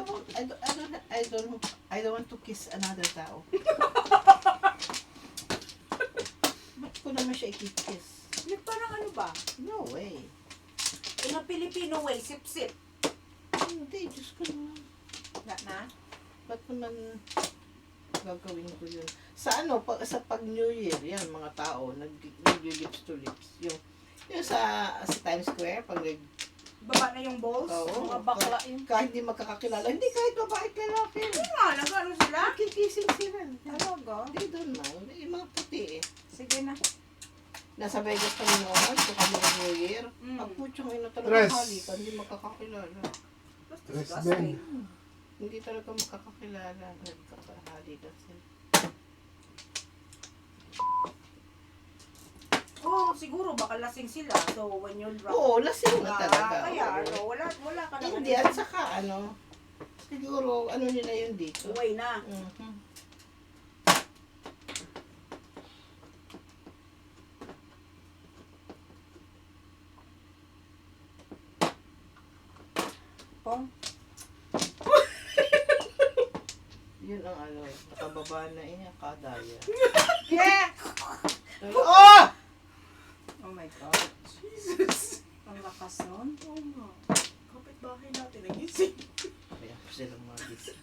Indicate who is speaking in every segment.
Speaker 1: I don't want to kiss another tao. Ba't ko naman siya i-kiss?
Speaker 2: Parang ano ba?
Speaker 1: No way.
Speaker 2: In a Filipino way, sip-sip.
Speaker 1: Hindi, Diyos ko naman.
Speaker 2: Na na?
Speaker 1: Ba't naman gagawin ko yun? Sa pag New Year, yan, mga tao, nag-lips to lips. Yung sa Times Square, pag
Speaker 2: Baba na yung balls?
Speaker 1: Oo.
Speaker 2: Mga bakla yun.
Speaker 1: kahit di magkakakilala, hindi kahit babae at lalaki.
Speaker 2: Nag-ano sila?
Speaker 1: Nakikising sila.
Speaker 2: Talaga?
Speaker 1: They don't mind. Yung mga puti eh.
Speaker 2: Sige na.
Speaker 1: Nasa Vegas kami noon, so kami ng New Year.
Speaker 2: Mm.
Speaker 1: Ang putyang ina
Speaker 3: Tres.
Speaker 1: talaga halikan, hindi magkakakilala.
Speaker 2: That's
Speaker 3: Tres
Speaker 2: disgusting.
Speaker 3: din.
Speaker 1: Hindi talaga magkakakilala. Nagkakahalikan sila.
Speaker 2: Oh, siguro baka lasing sila. So when you're drunk.
Speaker 1: Oo, lasing na talaga.
Speaker 2: Kaya
Speaker 1: Oo.
Speaker 2: wala ka na.
Speaker 1: Hindi, at saka siguro, nila yun dito.
Speaker 2: Uwi na.
Speaker 1: Mhm.
Speaker 2: Pong.
Speaker 1: Yun ang nakababa na kadaya.
Speaker 2: Yeah!
Speaker 1: Oh!
Speaker 2: Oh my God. Jesus. Ang lakas nun.
Speaker 4: Oo nga. Kapit-bahay natin nagising.
Speaker 1: Kaya po silang magising.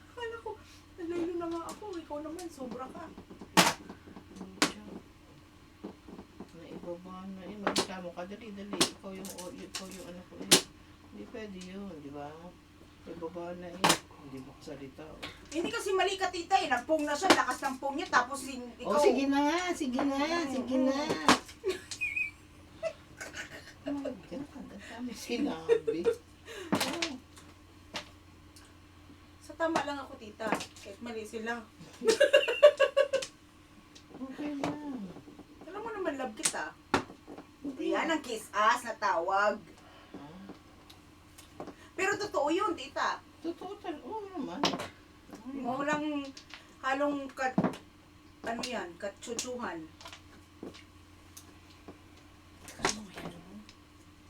Speaker 4: Akala ko, nalaylo na nga ako. Ikaw naman, sobra ka.
Speaker 1: Naibaba na eh. Magkamo ka, dali-dali. Ikaw yung ano ko eh. Hindi pwede yun, di ba? Naibaba na eh. Hindi mo kasalita.
Speaker 2: Hindi kasi mali ka tita eh. Nagpong na siya. Lakas ng pong niya. Tapos ikaw.
Speaker 1: Oh, sige na nga. Sige na. Sige na. Oh my God. Ang dami sinabi. Oh.
Speaker 2: Sa tama lang ako tita. Kahit mali sila.
Speaker 1: Okay lang.
Speaker 2: Alam mo naman love kita. Yan ang kiss ass na tawag. Pero totoo yun tita.
Speaker 1: Totoo talaga. Oo naman.
Speaker 2: Walang halong katsuchuhan.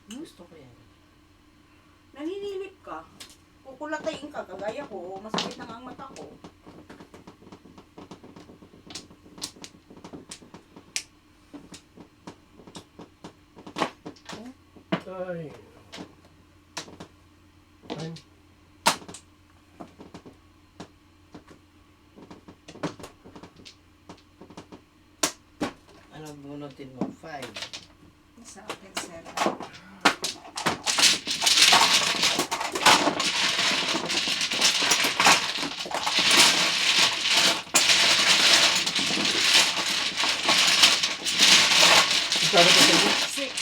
Speaker 1: Gusto ko yan.
Speaker 2: Naninilip ka. Kukulatayin ka, kagaya ko. Masakit na nga ang mata ko.
Speaker 3: Ay. Ay.
Speaker 1: Ano bunutin mo? 5.
Speaker 2: Sa akin, sir.
Speaker 3: Sabi ko sa'yo.
Speaker 2: 6.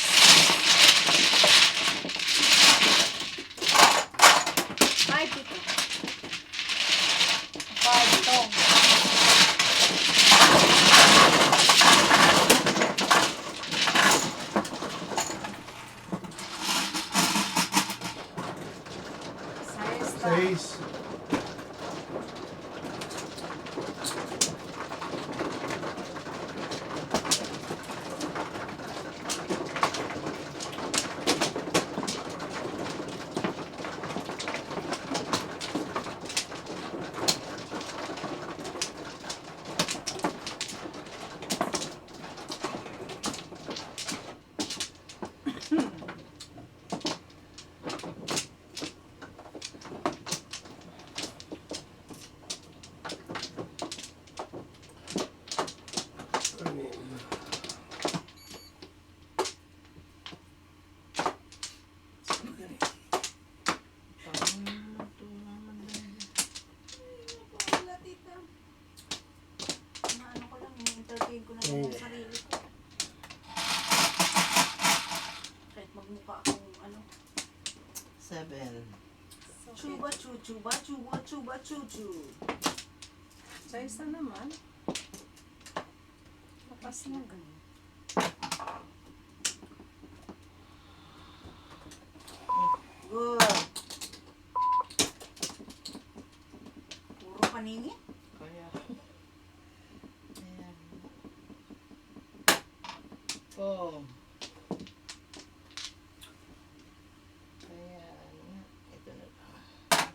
Speaker 2: 5 ito. 5 ito.
Speaker 3: Seis.
Speaker 2: Wala, tita. Ano ko lang, entertain ko na lang yung sarili ko. Kahit magmukha akong
Speaker 1: 7.
Speaker 2: chuba chu, chuba chuba chuba chu chu.
Speaker 4: Sa isa naman. Lapas na ganun.
Speaker 2: Good. Puro paningin.
Speaker 1: Kaya. Ayan. Oh. Ayan. Ito na lang.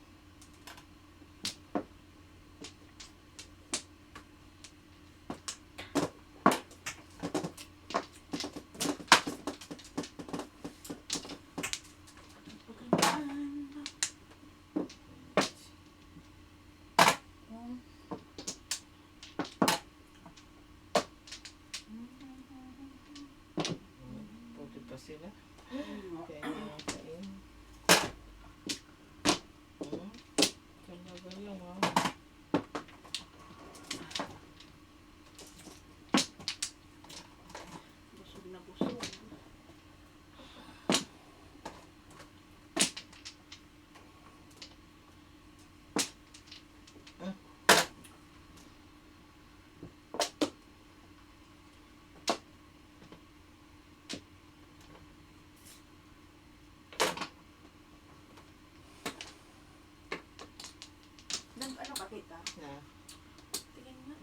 Speaker 2: kita.
Speaker 1: Na.
Speaker 2: Tingin nga.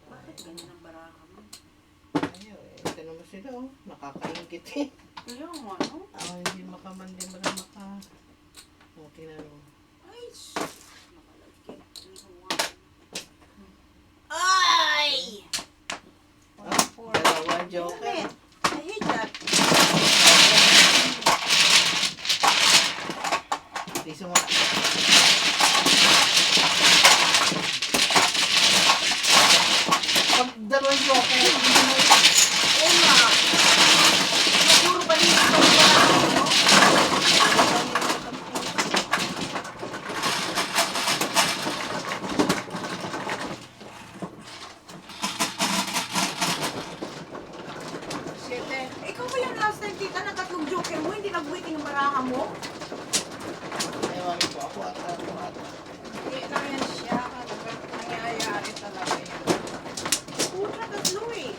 Speaker 2: Bakit ganyan ang baraka mo?
Speaker 1: Ayaw eh. Tanong mo sila oh. Nakakaingit eh.
Speaker 2: Kaya nga, no?
Speaker 1: Hindi makamandi mo na maka... O, tinanong.
Speaker 2: Ay, nakalagkit. Ay!
Speaker 1: Dalawa, joker.
Speaker 2: I hate that.
Speaker 1: Piso mo. Pag dalawang joker, hindi mo
Speaker 2: Oo nga. Puro ba nito ang baraka mo?
Speaker 1: Siyete.
Speaker 2: Ikaw ba yung last time, tita, na tatlong joker mo, hindi nag-waiting ang baraha mo?
Speaker 1: Ewan ko ako at ako at.
Speaker 4: Hindi lang yan siya. Nangyayari talaga yun.
Speaker 2: Putra, tatlo eh.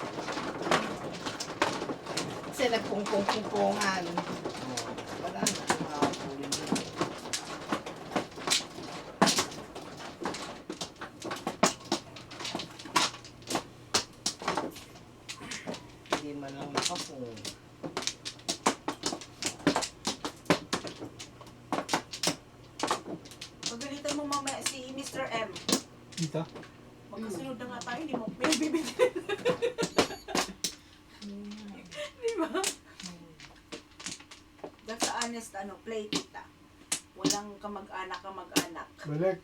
Speaker 1: Kasi nagpungpong-pungpongan. Wala na. Makapulin dito. Hindi man lang nakapung.
Speaker 2: Pagalitan mo mamaya si Mr. M.
Speaker 3: Kita?
Speaker 2: Magkasunod na nga tayo, hindi mo pinabibigyan. Di ba? That's the honest, play, tita. Walang kamag-anak.
Speaker 3: Balik.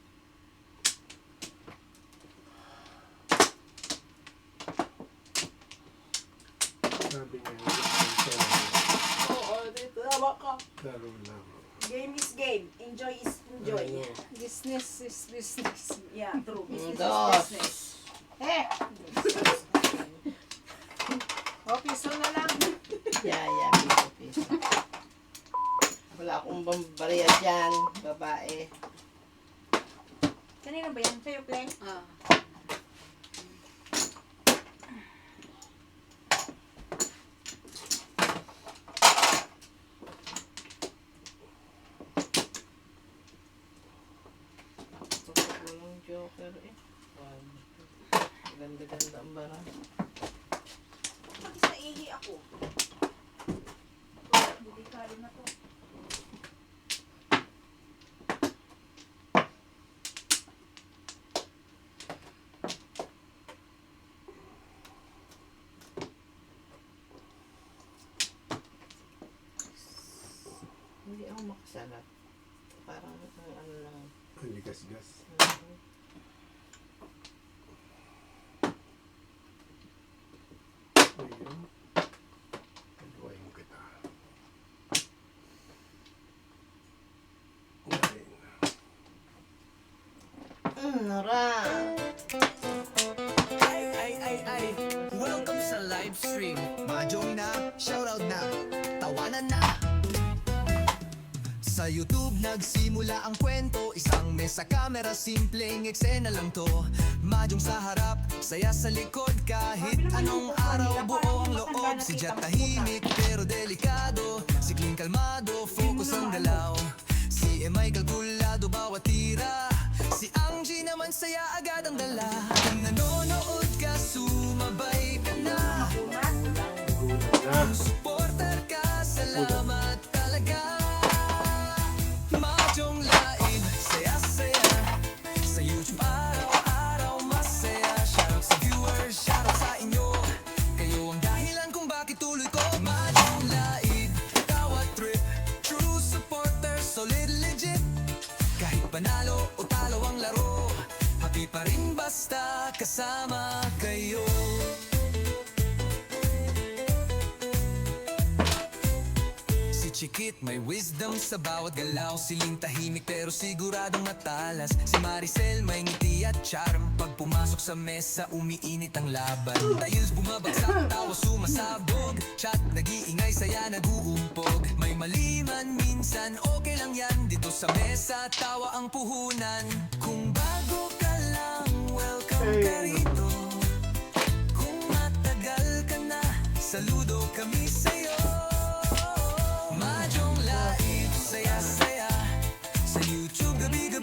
Speaker 3: Sabi niya,
Speaker 4: Oo, dito. Tama ka.
Speaker 3: laro lang.
Speaker 2: Game is game. Enjoy is enjoy.
Speaker 3: Oo.
Speaker 4: Business is business.
Speaker 2: Yeah, true. Business is
Speaker 1: Dos.
Speaker 2: business.
Speaker 4: O, piso na lang.
Speaker 1: Yeah, piso. Wala akong bambariya dyan, babae.
Speaker 2: Kanina ba yan? Sa'yo, Pleng?
Speaker 4: Ah.
Speaker 1: Walang joker eh. Ganda-ganda ang bara.
Speaker 2: Pati sa ihi ako. Delikado na to.
Speaker 1: Hindi ako makasalat. Parang ano lang.
Speaker 3: Ang ligas-gas. Ayun. Paluwain kita. Ngayon.
Speaker 1: Nara!
Speaker 5: Ay, welcome sa live stream. Mahjong na, shoutout na, tawanan na. Sa YouTube nagsimula ang kwento. Isang mesa, camera, simpleng eksena lang to. Mahjong sa harap, saya sa likod. Kahit anong araw, buo ang loob. Si Jat tahimik pero delikado. Si Kling kalmado, focus ang galaw. Si Emay kalkulado, bawat tira. Si Angie naman saya agad ang dala. Kung nanonood ka, sumabay ka na. Kung supporter ka, salamat talaga. Mahjong live, saya-saya. Sa YouTube araw-araw masaya. Shoutout sa viewers, shoutout sa inyo. Kayo ang dahilan kung bakit tuloy ko. Mahjong live, tawa trip. True supporter, solid legit. Kahit panalo o talo ang laro, happy pa rin basta kasama kayo. Si Chikit may wisdom sa bawat galaw. Siling tahimik pero siguradong matalas. Si Maricel may ngiti at charm. Pag pumasok sa mesa, umiinit ang laban. Tiles bumabagsak, tawa sumasabog. Chat nag-iingay, saya nag-uumpog. May maliman minsan, okay lang yan. Dito sa mesa, tawa ang puhunan. Kung bago ka lang, welcome ka rito. Kung matagal ka na, saludo kami sa'yo. Mahjong live, saya-saya. Sa YouTube, gabi-gabi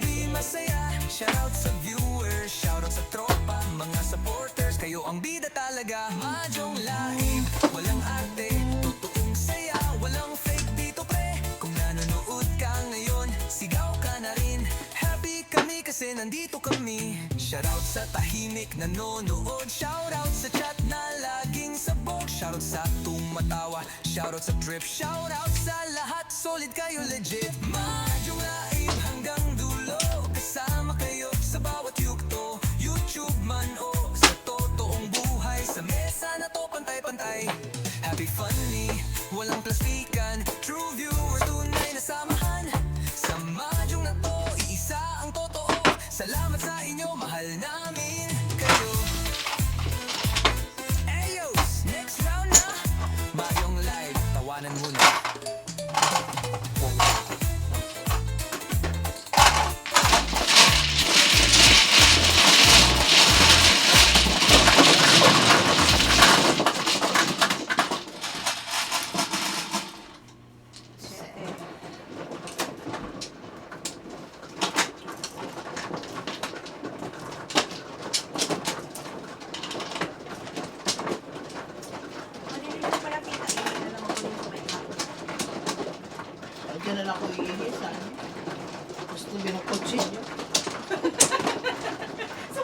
Speaker 5: talaga. Madyong laib, walang arte, totoong saya, walang fake dito pre. Kung nanonood ka ngayon, sigaw ka na rin. Happy kami kasi nandito kami. Shoutout sa tahimik nanonood, shoutout sa chat na laging sabog, shoutout sa tumatawa, shoutout sa trip, shoutout sa lahat, solid kayo legit. Madyong laib hanggang dulo, kasama kayo sa bawat yugto, YouTube man o sa totoong buhay, sa mesa na to pantay-pantay. Happy funny, walang plastikan, true viewers tunay na samahan. Sa madyong na to, iisa ang totoo. Salamat sa inyo, mahal namin kayo. Ayos, next round na. Madyong live, tawanan muna.
Speaker 2: Maliliit pala kita. Hindi na lang ako yung may kapot.
Speaker 1: Ay, dyan na lang ako iihis. Gusto ng kutsilyo.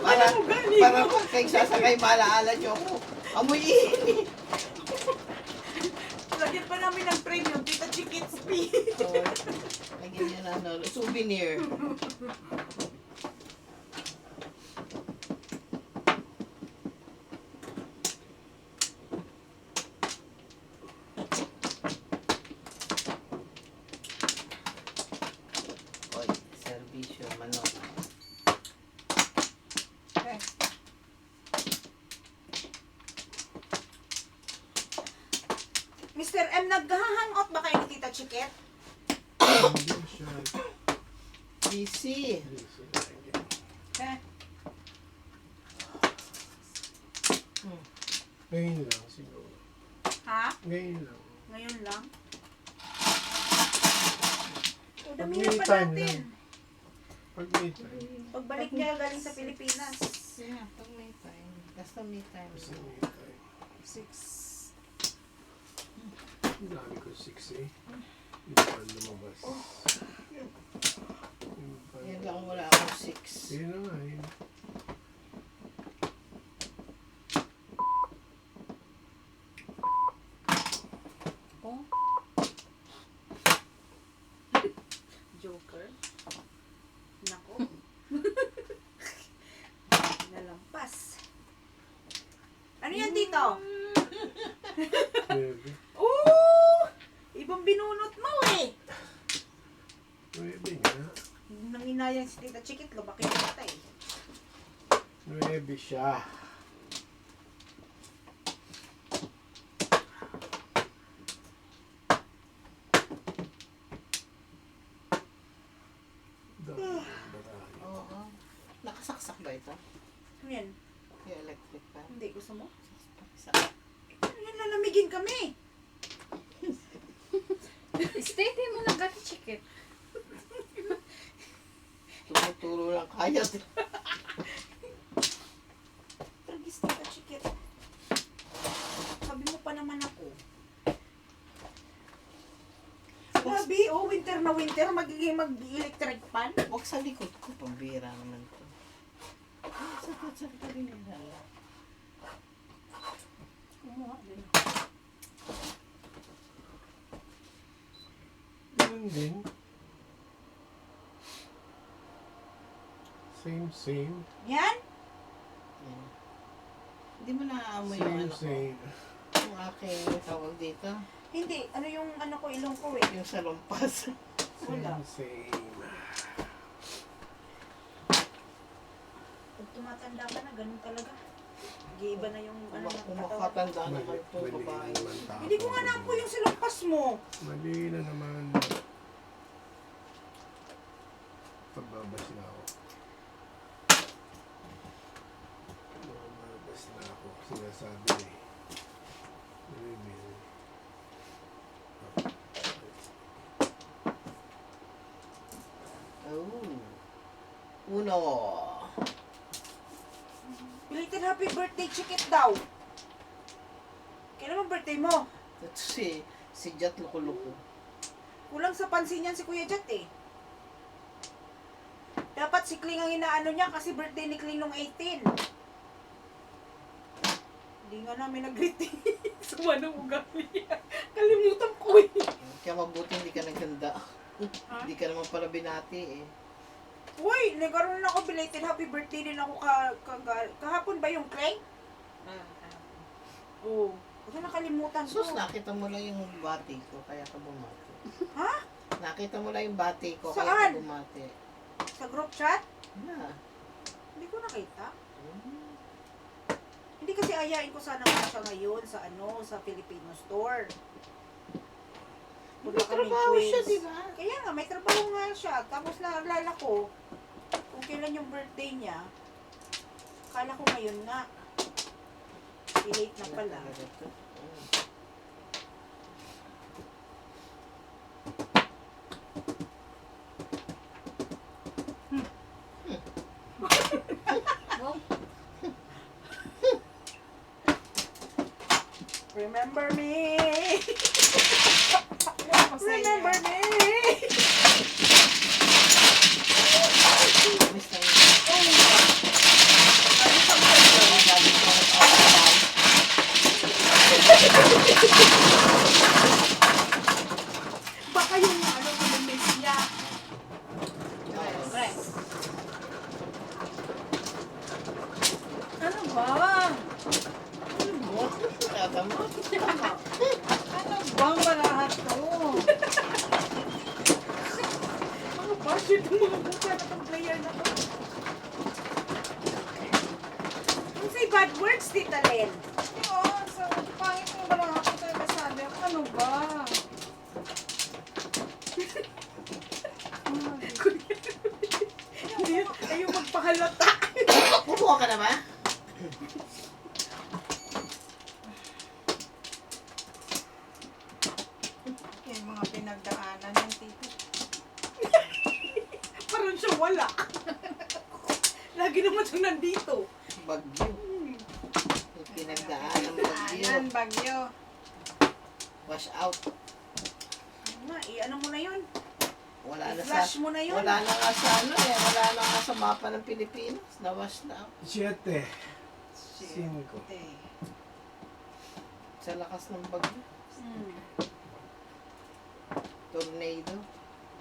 Speaker 1: Para, para pag kayo sasakay, malaala nyo ako. Amoy ini.
Speaker 2: Lagyan pa namin ng premium, Tita Chikits P.
Speaker 1: Oh, lagyan nyo na ano, souvenir. Oy, servisyo, manok.
Speaker 2: Mr. M, nag-hangout ba kayo ni Tita Chikit?
Speaker 3: Hindi siya.
Speaker 1: Busy.
Speaker 3: Hindi siya.
Speaker 2: Eh,
Speaker 3: Ngayon lang siguro.
Speaker 2: ha?
Speaker 3: Ngayon lang.
Speaker 2: Ngayon lang? O,
Speaker 3: Pag
Speaker 2: damihan
Speaker 3: may
Speaker 2: pa
Speaker 3: time
Speaker 2: natin.
Speaker 3: lang. Pag may time.
Speaker 2: Pagbalik niya galing sa Pilipinas.
Speaker 1: Yeah, pag may time. Basta may time.
Speaker 3: Kasi may time.
Speaker 2: 6.
Speaker 3: Ang dami ko 6 eh. Hindi pa lumabas.
Speaker 1: Yan lang wala akong 6.
Speaker 3: Yun na nga eh.
Speaker 2: Oh. Joker. Nako. Nalampas. Ano yan, Tito?
Speaker 3: Pwede.
Speaker 2: Oh! Ibang binunot mo eh.
Speaker 3: Pwede nga.
Speaker 2: Nanginayang si Tita Chikit, lumaki na ata eh.
Speaker 3: Pwede siya. Dami.
Speaker 1: Oo. Nakasaksak ba ito?
Speaker 2: Ano yan?
Speaker 1: Yung electric fan.
Speaker 2: Hindi, gusto mo?
Speaker 1: Saksak.
Speaker 2: Ano yan, lalamigin kami.
Speaker 4: Steady mo na gati chikit.
Speaker 1: Tumuturo lang kaya.
Speaker 2: Tragis, Tita Chikit. Sabi mo pa naman ako. Sabi, oh, winter na winter, magiging mag-electric fan.
Speaker 1: Huwag sa likod ko. Pambira naman to. Sakit pa rin yung dala.
Speaker 2: Kumuha din.
Speaker 3: Yun din. Same.
Speaker 2: Yan?
Speaker 1: Yan. Hindi mo naaamoy yung ano ko.
Speaker 3: Same.
Speaker 1: Yung aking tawag dito.
Speaker 2: Hindi, ano yung ano ko, ilong ko eh.
Speaker 1: Yung sa lumpas.
Speaker 2: Wala.
Speaker 3: Same.
Speaker 2: Pag tumatanda ka na, ganun talaga. Nag-iiba na yung ano ng katawan.
Speaker 1: Kumakatanda naman
Speaker 3: Mali
Speaker 1: itong babae.
Speaker 3: naman tao.
Speaker 2: Hindi ko nga naampo yung silampas mo.
Speaker 3: Mali na naman. Pagbabas na ako. Pagbabas na ako. Sinasabi eh. Really.
Speaker 1: Oh. Uno.
Speaker 2: Belated happy birthday, Chikit daw. Kailan ang birthday mo?
Speaker 1: Ito si Jat loko-loko.
Speaker 2: Kulang sa pansin yan si Kuya Jat eh. Dapat si Kling ang inaano niya kasi birthday ni Kling nung 18. Hindi nga namin nag-greeting.
Speaker 4: Sama ng ugali. Kalimutan ko eh.
Speaker 1: Kaya mabuti hindi ka naghanda.
Speaker 2: Ha?
Speaker 1: Hindi ka naman pala binati eh.
Speaker 2: Uy, nagkaroon ako belated happy birthday din ako kahapon ba yung Kling? Oo. Kasi nakalimutan ko.
Speaker 1: Sus, nakita mo lang yung bati ko, kaya ka bumati.
Speaker 2: Ha?
Speaker 1: Nakita mo lang yung bati ko,
Speaker 2: Saan?
Speaker 1: kaya ka bumati.
Speaker 2: Sa group chat?
Speaker 1: Na.
Speaker 2: Hindi ko nakita. Hindi kasi ayain ko sana nga siya ngayon sa sa Filipino store.
Speaker 1: May trabaho siya, di ba?
Speaker 2: Kaya nga, may trabaho nga siya. Tapos naalala ko, kung kailan yung birthday niya, akala ko ngayon nga. Late na pala. Remember me! Remember me!
Speaker 1: Miss na yun.
Speaker 4: Baka yung miss niya.
Speaker 1: Oo.
Speaker 4: Ano ba?
Speaker 1: Ano mo? Tata mo?
Speaker 2: Ano bang malahat to?
Speaker 4: Mga budget ng mga buka na itong player na to.
Speaker 2: Kung say bad words, Tita Len.
Speaker 4: Oo, so pangit mo ba lang ako tayo sabi? Ano ba? Hindi, ayaw magpahalata.
Speaker 1: Kumuha ka na ba?
Speaker 2: Yung mga pinagdaanan ng tito.
Speaker 4: Parang siya wala. Lagi naman siyang nandito.
Speaker 1: Bagyo. Yung pinagdaan ng bagyo.
Speaker 2: bagyo.
Speaker 1: Wash out.
Speaker 2: Ano nga, ano mo na yun?
Speaker 1: Wala na sa...
Speaker 2: I-flash mo na yun.
Speaker 1: Wala na nga sa ano eh. Wala na nga sa mapa ng Pilipinas. Na-wash na out.
Speaker 3: 7. 5.
Speaker 1: Sa lakas ng bagyo.
Speaker 2: Hmm.
Speaker 1: Tornado.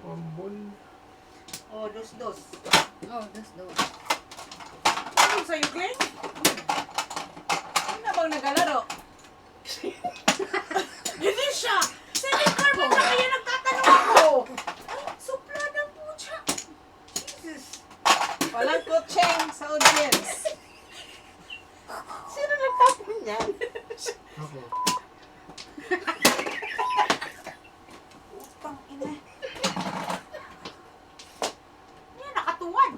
Speaker 3: Pambol.
Speaker 2: Oh, dos.
Speaker 4: Oh, that's doon.
Speaker 2: Ano sa'yo, Glenn?
Speaker 4: Ano na bang nagalaro?
Speaker 2: Hindi siya! Second carbon na kaya nagtatanong ako! Ay, supla ng pucha! Jesus!
Speaker 4: Walang kutseng sa audience.
Speaker 1: Sino nagtapon niyan?
Speaker 3: Ako.
Speaker 2: Utang ina. Yan, nakatuwad.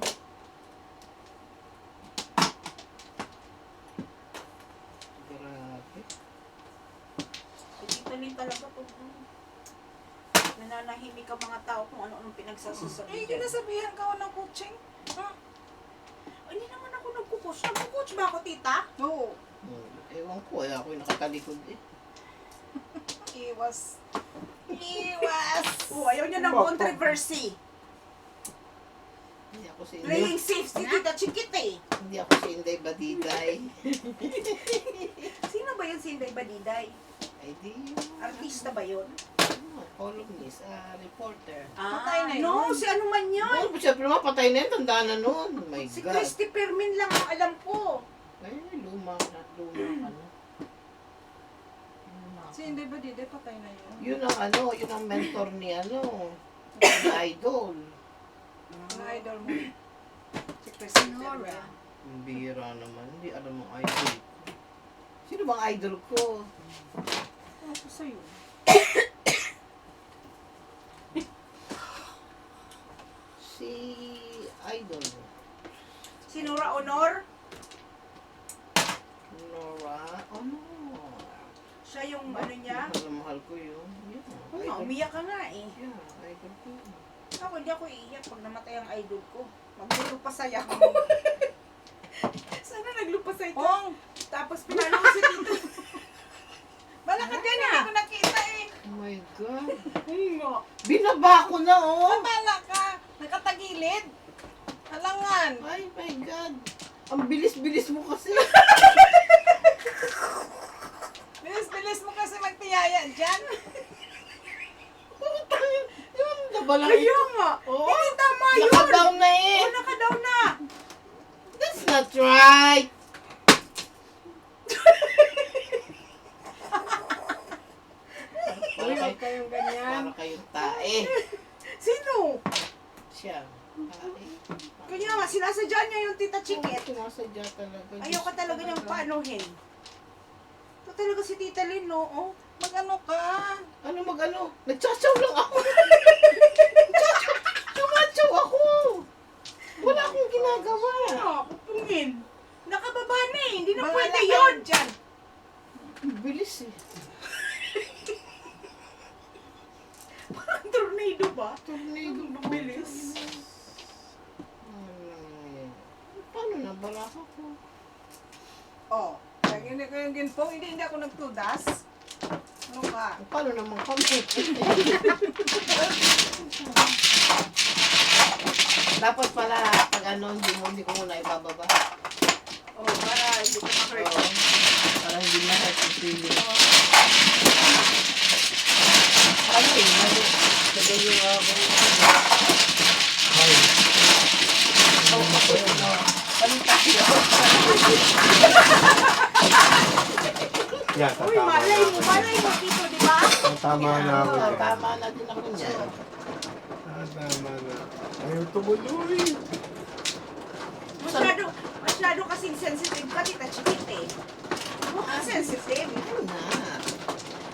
Speaker 1: Grabe.
Speaker 2: Italin talaga to. Nananahimik ang mga tao kung ano-anong pinagsasasabi
Speaker 4: Eh,
Speaker 2: dyan.
Speaker 4: kinasabihan ka ng kutseng.
Speaker 2: Hindi naman ako nagkukuch. Nagkukuch ba ako, tita?
Speaker 4: Oo.
Speaker 1: Ewan ko eh. Ako yung nakatalikod eh.
Speaker 4: Iwas.
Speaker 2: Oh, ayaw niya ng
Speaker 3: Bakit?
Speaker 2: controversy.
Speaker 1: Hindi ako si
Speaker 2: Playing safe si Tita Chiquit eh.
Speaker 1: Hindi ako si Inday Badiday.
Speaker 2: Sino ba yun si Inday Badiday?
Speaker 1: Ay di.
Speaker 2: Artista ba yun?
Speaker 1: Columnist. Reporter.
Speaker 2: Patay
Speaker 4: na
Speaker 2: No,
Speaker 4: yun.
Speaker 2: si ano man yun.
Speaker 1: Oh, siyempre naman patay na yun. Tandaan na nun. Oh my
Speaker 2: Si
Speaker 1: God.
Speaker 2: Christy Permin lang ang alam ko.
Speaker 1: Ay, luma ka na. Luma ka na.
Speaker 4: Si hindi ba dide patay na yun?
Speaker 1: Yun ang ano, yun ang mentor ni ano, ni Idol.
Speaker 4: Ang idol mo.
Speaker 2: Si Christy Permin.
Speaker 1: Ang bihira naman, hindi alam ang idol ko. Sino bang idol ko?
Speaker 4: Ano ko sa'yo?
Speaker 1: Si Idol.
Speaker 2: Si Nora Honor.
Speaker 1: Nora, ano?
Speaker 2: Siya yung ano niya.
Speaker 1: Mahal na mahal ko yun. Yeah,
Speaker 2: Oo,
Speaker 1: idol.
Speaker 2: umiyak ka nga eh.
Speaker 1: Yeah, idol ko.
Speaker 2: Ako hindi ako iiyak pag namatay ang idol ko. Maglulupasay ako.
Speaker 4: Sana naglupasay ka.
Speaker 2: Tapos pinanong si Tito. Bala ka dyan, hindi ko nakita eh.
Speaker 1: Oh my God.
Speaker 2: Oo nga.
Speaker 1: Binaba ko na, oh.
Speaker 2: Bala ka. Nakatagilid. Alangan.
Speaker 1: Ay, my God. Ang bilis-bilis mo kasi.
Speaker 2: Bilis-bilis mo kasi magtiyaya dyan.
Speaker 1: Yun, nabalang
Speaker 2: Kaya nga.
Speaker 1: Oo.
Speaker 2: Hindi tama yun.
Speaker 1: Naka-down na eh.
Speaker 2: Oo, naka-down na.
Speaker 1: That's not right.
Speaker 2: Uy, huwag kayong ganyan.
Speaker 1: Para kayong tae.
Speaker 2: Sino?
Speaker 1: Siya. Tae.
Speaker 2: Kanya nga, sinasadya niya yung tita Chikit.
Speaker 1: Sinasadya talaga.
Speaker 2: Ayaw ka talaga niyang paanuhin. Ito talaga si Tita Lynn, no? Oh, mag-ano ka?
Speaker 1: Ano mag-ano? Nagsasaw lang ako. Sumatsaw ako. Wala akong ginagawa.
Speaker 2: Ano? Pupungin. Nakababa na eh. Hindi na
Speaker 4: Bahala
Speaker 2: pwede
Speaker 4: ka
Speaker 2: yun.
Speaker 4: dyan.
Speaker 1: Ang bilis eh.
Speaker 2: Parang tornado ba?
Speaker 1: Tornado.
Speaker 2: Bilis.
Speaker 1: Paano nabala ko?
Speaker 2: Oh, kaya hindi ko yung ginpong. Hindi ako nagtudas. Ano ka?
Speaker 1: Paano naman kami? Dapat pala pag ano, hindi ko muna ibababa.
Speaker 2: Oh, para hindi ko ma-hurt.
Speaker 1: Oo. Para hindi na-hurt yung feeling. Ano eh, lagay yung
Speaker 3: Ay,
Speaker 1: Paling tayo.
Speaker 3: yan,
Speaker 2: Uy, malay mo dito, di ba?
Speaker 3: Tama na ako.
Speaker 1: Oo,
Speaker 3: dyan.
Speaker 1: tama na din ako niyan.
Speaker 3: Tama na. Ayaw tumuloy.
Speaker 2: Masyado kasing sensitive ka, Tita Chikit eh. Mukhang sensitive.
Speaker 1: Ano na?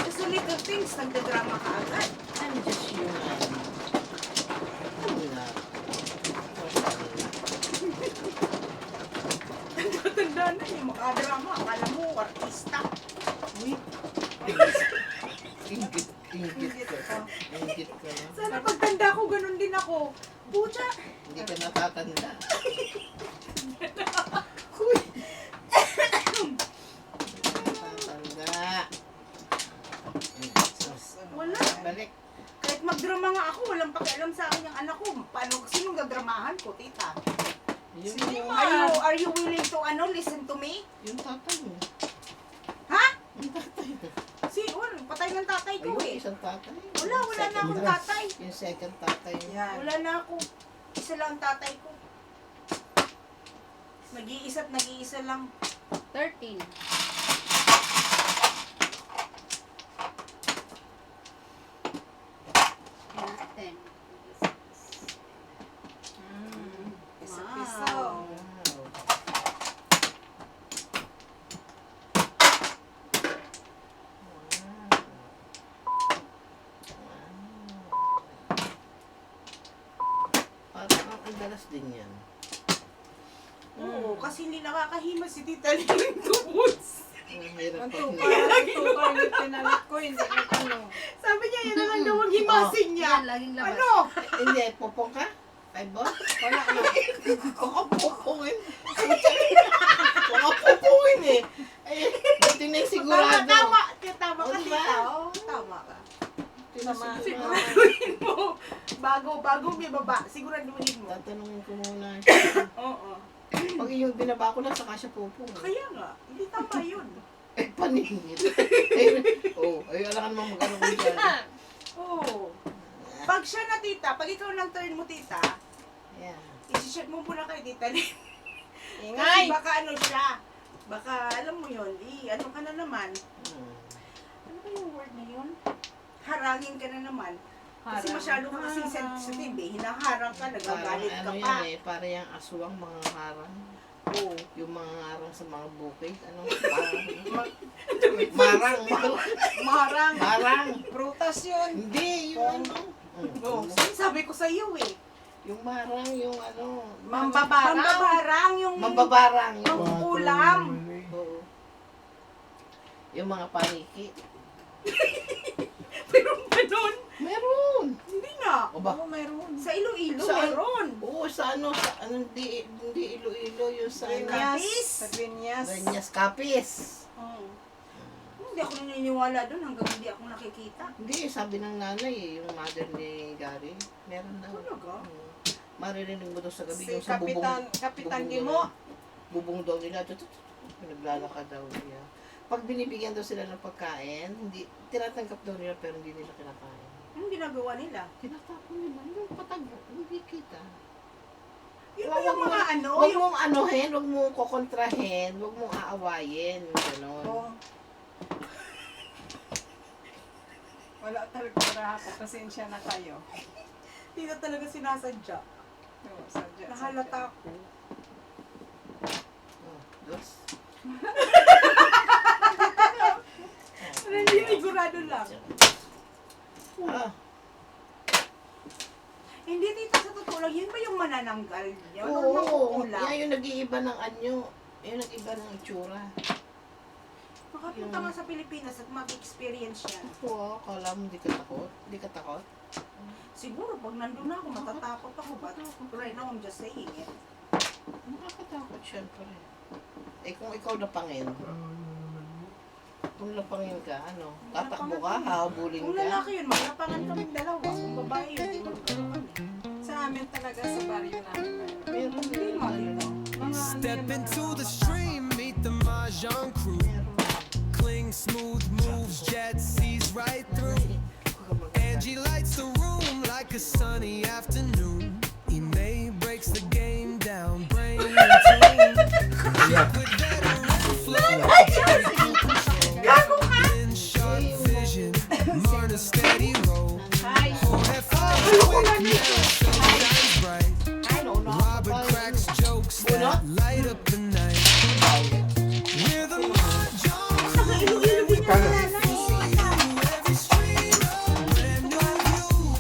Speaker 2: Sa little things, nagdadrama ka agad.
Speaker 1: I'm just human. Ano na?
Speaker 2: Tanda na yung makadrama. Akala mo, artista.
Speaker 1: Uy. Ingit ka. Ingit ka na.
Speaker 2: Sana pagtanda ko, ganun din ako. Pucha!
Speaker 1: Hindi ka natatanda. Uy. Natatanda.
Speaker 2: Wala.
Speaker 1: Balik.
Speaker 2: Kahit magdrama nga ako, walang pakialam sa akin yung anak ko. Paano, sinong gadramahan ko, tita?
Speaker 1: Yung
Speaker 2: Are you willing to, listen to me?
Speaker 1: yung tatay mo.
Speaker 2: Ha?
Speaker 1: Yung tatay mo.
Speaker 2: Patay ng tatay ko
Speaker 1: Ayun,
Speaker 2: eh.
Speaker 1: isang tatay.
Speaker 2: Wala na akong tatay.
Speaker 1: Yung second tatay niya.
Speaker 2: Wala na ako. Isa lang ang tatay ko. Nag-iisa lang.
Speaker 4: 13.
Speaker 2: Piso-piso.
Speaker 1: Wow. Parang ang dalas din yan.
Speaker 2: Oo, kasi hindi nakakahima si Tita Lynn Tubos.
Speaker 1: Ang hirap
Speaker 4: Ang
Speaker 1: pag
Speaker 4: tukar yung pinalit ko, hindi nag-ano.
Speaker 2: Sabi niya, yan ang daw ang himasin niya.
Speaker 4: Yan, laging labas.
Speaker 2: Ano?
Speaker 1: Hindi, popong ka? Ay, boss?
Speaker 4: Wala, ano.
Speaker 1: Baka popongin. Baka popongin eh. Ay, buti na yung sigurado.
Speaker 2: Tama ka,
Speaker 1: Oh, diba?
Speaker 2: tita. Oo, tama ka.
Speaker 1: Buti na sigurado.
Speaker 2: Siguraduhin mo. Bago may baba, siguraduhin mo.
Speaker 1: Tatanungin ko muna.
Speaker 2: Oo.
Speaker 1: Pag yung binaba ko lang, saka siya popong.
Speaker 2: Kaya nga, hindi tama yun.
Speaker 1: Eh, paningit. Ay, alam ka naman mag-ano ko dyan.
Speaker 2: Oo. Pag siya na tita, pag ikaw ng turn mo tita,
Speaker 1: Yeah.
Speaker 2: isi-shot mo muna kay Tita Lynn.
Speaker 4: Ingay!
Speaker 2: Kasi baka ano siya, baka alam mo yun, ano ka na naman. Ano ba yung word na yun? Harangin ka na naman. Kasi masyado ka kasing sensitive eh. Hinaharang ka, nagagalit ka
Speaker 1: Ano
Speaker 2: pa.
Speaker 1: yan eh, para yung aswang mga harang.
Speaker 2: Oo.
Speaker 1: Yung mga harang sa mga bukid. Ano? Marang.
Speaker 2: Marang.
Speaker 1: Marang.
Speaker 2: Prutas yun.
Speaker 1: Hindi, yung ano.
Speaker 2: Oo. Sabi ko sa iyo eh.
Speaker 1: Yung marang, yung ano.
Speaker 2: Mambabarang yung...
Speaker 1: Mambabarang.
Speaker 2: Yung
Speaker 1: Yung,
Speaker 2: ulam.
Speaker 1: oo. Yung mga paniki.
Speaker 2: Pero ganun.
Speaker 1: Meron.
Speaker 2: Hindi nga.
Speaker 1: O ba?
Speaker 2: Meron. Sa Iloilo,
Speaker 1: Sa-
Speaker 2: meron.
Speaker 1: Oo, sa ano, hindi Iloilo, yung sa
Speaker 2: Capiz.
Speaker 4: Sa Pinyas.
Speaker 1: Renyas Capiz.
Speaker 2: Oo. hindi ako naniniwala doon hanggang hindi ako nakikita.
Speaker 1: Hindi, sabi ng nanay yung mother ni Gary. Meron daw.
Speaker 2: Talaga?
Speaker 1: Maririnig mo daw sa gabi
Speaker 4: Si
Speaker 1: yung sa
Speaker 4: Kapitan
Speaker 1: bubong
Speaker 4: Gimo.
Speaker 1: bubong daw nila. Naglalakad daw niya. Pag binibigyan daw sila ng pagkain, hindi tinatanggap daw nila pero hindi nila kinakain.
Speaker 2: Anong ginagawa nila?
Speaker 1: Tinatapon nila. Yung patag, hindi kita.
Speaker 2: Yun ba yung mga ano?
Speaker 1: Huwag mong anuhin, huwag mong kokontrahin, huwag mong aawayin. Ganon.
Speaker 2: Oh,
Speaker 4: Wala talaga para ako. Pasensya na kayo. Hindi na talaga sinasadya. Oo, sadya.
Speaker 2: nahalata ako.
Speaker 1: Oh, dos.
Speaker 2: Naninisigurado lang.
Speaker 1: Ah,
Speaker 2: Hindi tita, sa totoo lang, yun ba yung manananggal niya? Ano
Speaker 1: oo,
Speaker 2: makukulang?
Speaker 1: yan yung nag-iiba ng anyo. Yung nag-iiba ng itsura.
Speaker 2: Makapunta nga sa Pilipinas at mag-experience yan.
Speaker 1: Oo, akala mo hindi ka takot? Hindi ka takot?
Speaker 2: Siguro, pag nandun ako, matatakot ako. But right now, I'm just saying it.
Speaker 1: Nakakatakot syempre. Eh kung ikaw napangin, kung napangin ka, ano, tatakbo ka, hahabulin
Speaker 2: Kung
Speaker 1: ka.
Speaker 2: lalaki yun, maglapangan kaming dalawa. Kung babae yun, di magkaroon kami.
Speaker 4: Sa amin talaga sa baryo namin.
Speaker 1: Meron
Speaker 2: Hindi
Speaker 1: din
Speaker 2: mo dito.
Speaker 5: Step into the stream, meet the Mahjong crew. Cling smooth moves, jet sees right through. Angie lights the room like a sunny afternoon. Ine breaks the game down, brain and tune. With veteran flow, in sharp vision, Marna steady roll. Jorge fires quick, now shines bright. Robert cracks jokes that light up the night. We're the Mahjong crew. Every street a brand new view.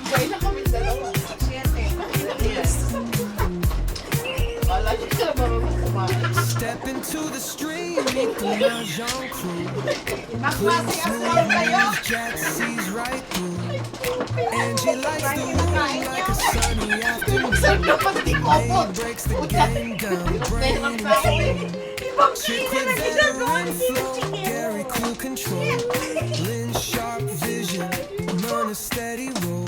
Speaker 1: Kaya na kami dalawa. Wala siya sila marunong kumain.
Speaker 5: Step into the stream, meet the Mahjong crew. Jet sees right through. Angie lights the room like a sunny afternoon.
Speaker 1: Saan naman di ko po?
Speaker 5: He breaks the game down, brain and tune. Chick with veteran flow, Gary cool control. Lynn sharp vision, Myrna steady roll.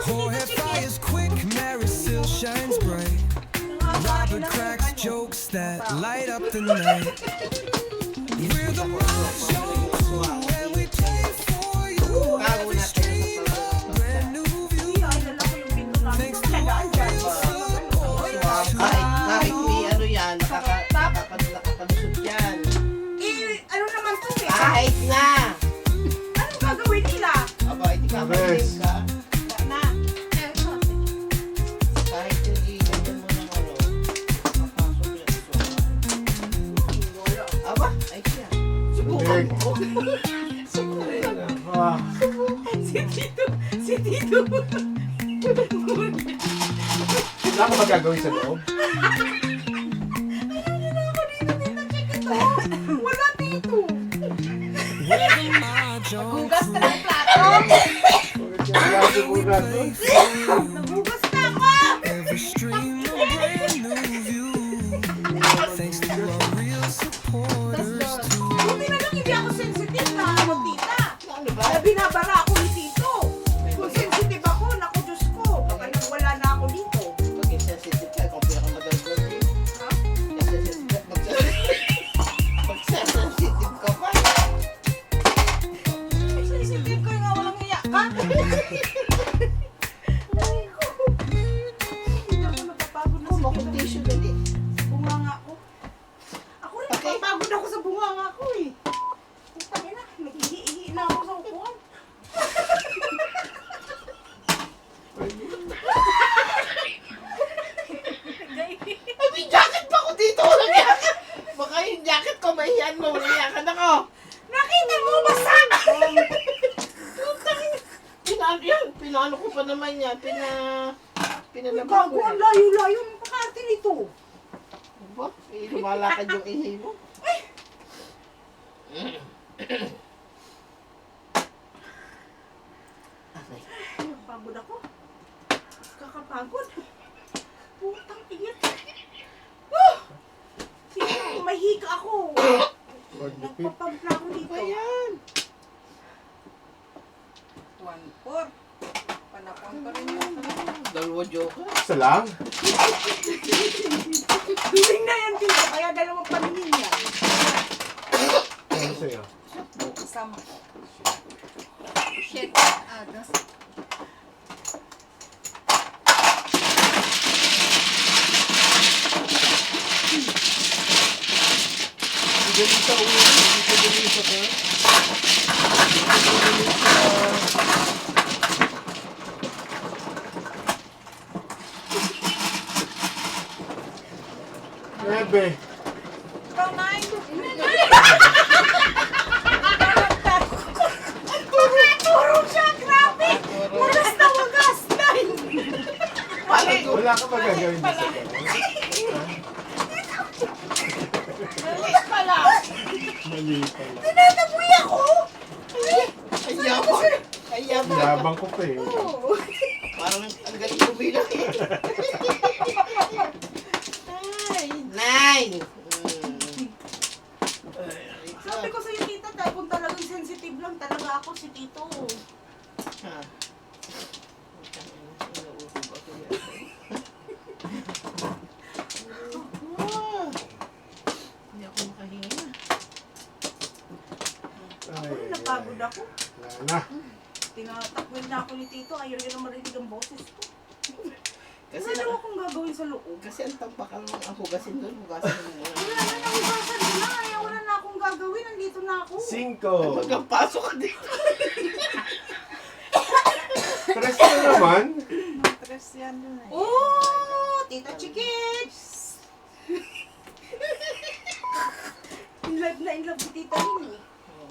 Speaker 5: Jorge fires quick, Marisol shines bright. Robert cracks jokes that light up the night. We're the Mahjong crew and we play for you. Every stream a brand new view. Thanks to our real support.
Speaker 1: Kahit may ano yan, nakakalusot yan.
Speaker 2: Ano naman to eh?
Speaker 1: Kahit na!
Speaker 2: Anong gagawin nila?
Speaker 1: Aba, hindi ka magaling ka.
Speaker 2: Na.
Speaker 1: Kahit yung iganyan mo ng ano, papasok yan ito. Aba, ay siya. Subukan mo.
Speaker 2: Si Tito.
Speaker 3: Wala ka magagawin sa loob?
Speaker 2: Wala dito.
Speaker 5: We're the Mahjong
Speaker 4: Hugas ka
Speaker 5: crew.
Speaker 4: ng plato.
Speaker 2: Nabugas na ako.
Speaker 5: Every stream a brand new view. Thanks to our real supporters too.
Speaker 2: Buti na lang hindi ako sensitive na ako, tita.
Speaker 1: Ano ba?
Speaker 2: Na binabara ako ni Tito. Kung sensitive ako, naku Diyos ko. Baka nang wala na ako dito.
Speaker 1: Maging sensitive ka, kung pinakamadalagod yun.
Speaker 2: Ha?
Speaker 1: Magsasensitive ka pa.
Speaker 2: Sensitive ko yung walang iyak ka. Hindi ako napapagod na
Speaker 1: Kumuha
Speaker 2: sa
Speaker 1: kong tissue dali.
Speaker 2: bunganga ko. Ako rin,
Speaker 1: Okay.
Speaker 2: napapagod ako sa bunganga ko eh. Putang ina, nag-ihi-ihi na ako sa upuan.
Speaker 1: Ay, may jacket pa ko dito. Walang jacket. Baka yung jacket ko, mahiyan mo. Walang jacket ako.
Speaker 2: Nakita mo, basa!
Speaker 1: Pinano yan? Pinano ko pa naman yan. Pinalabas ko
Speaker 2: Gago, ang
Speaker 1: yan.
Speaker 2: layo-layo ng pakarte nito.
Speaker 1: Ba? Eh, lumalakad yung ihi mo.
Speaker 2: Ay,
Speaker 1: Aray.
Speaker 2: Pagod ako. Kakapagod. Putang iyat. Sino mahika ako?
Speaker 3: Pagdipit.
Speaker 2: Nagpapagod na ako dito.
Speaker 1: Ayan.
Speaker 4: 1-4. Panakon ko rin yung
Speaker 1: Dalawa joker.
Speaker 3: Isa lang?
Speaker 2: Duling na yan dito, kaya dalawang paningin yan.
Speaker 3: Ano sa'yo?
Speaker 4: kasama ko. Shit. Das.
Speaker 3: Hindi ko sa uwi. Hindi ko sa ka. Nebe.
Speaker 2: Turo siya, grabe! Wagas na wagas!
Speaker 3: Wala ka ba gagawin dito sa
Speaker 1: Maliit pala.
Speaker 3: Mali pala.
Speaker 2: Tinataboy ako!
Speaker 1: Ang yabang. Ang yabang.
Speaker 3: Yabang ko pa eh.
Speaker 1: Parang ang galing ko bilang eh. Ay, nine.
Speaker 2: Sabi ko sa'yo, tita, dahil kung talagang sensitive lang talaga ako si Tito.
Speaker 1: Ha. Inuubog ako yan. Ah. Hindi ako makahinga.
Speaker 3: Ay,
Speaker 2: Ako, napagod ako.
Speaker 3: Wala na.
Speaker 2: Tinatakwil na ako ni Tito, ayaw niya na marinig ang boses ko.
Speaker 1: Kasi
Speaker 2: Wala akong gagawin sa loob.
Speaker 1: kasi ang tampakan mo ang hugasin doon, hugasin mo muna.
Speaker 2: Wala na nahugasan ko na, ayaw wala na akong gagawin, nandito na ako.
Speaker 3: 5.
Speaker 1: Magkapasok ka dito.
Speaker 3: Tres na naman.
Speaker 4: Tres yan dun eh.
Speaker 2: Oh, Tita Chikits! In love si Tita Lini.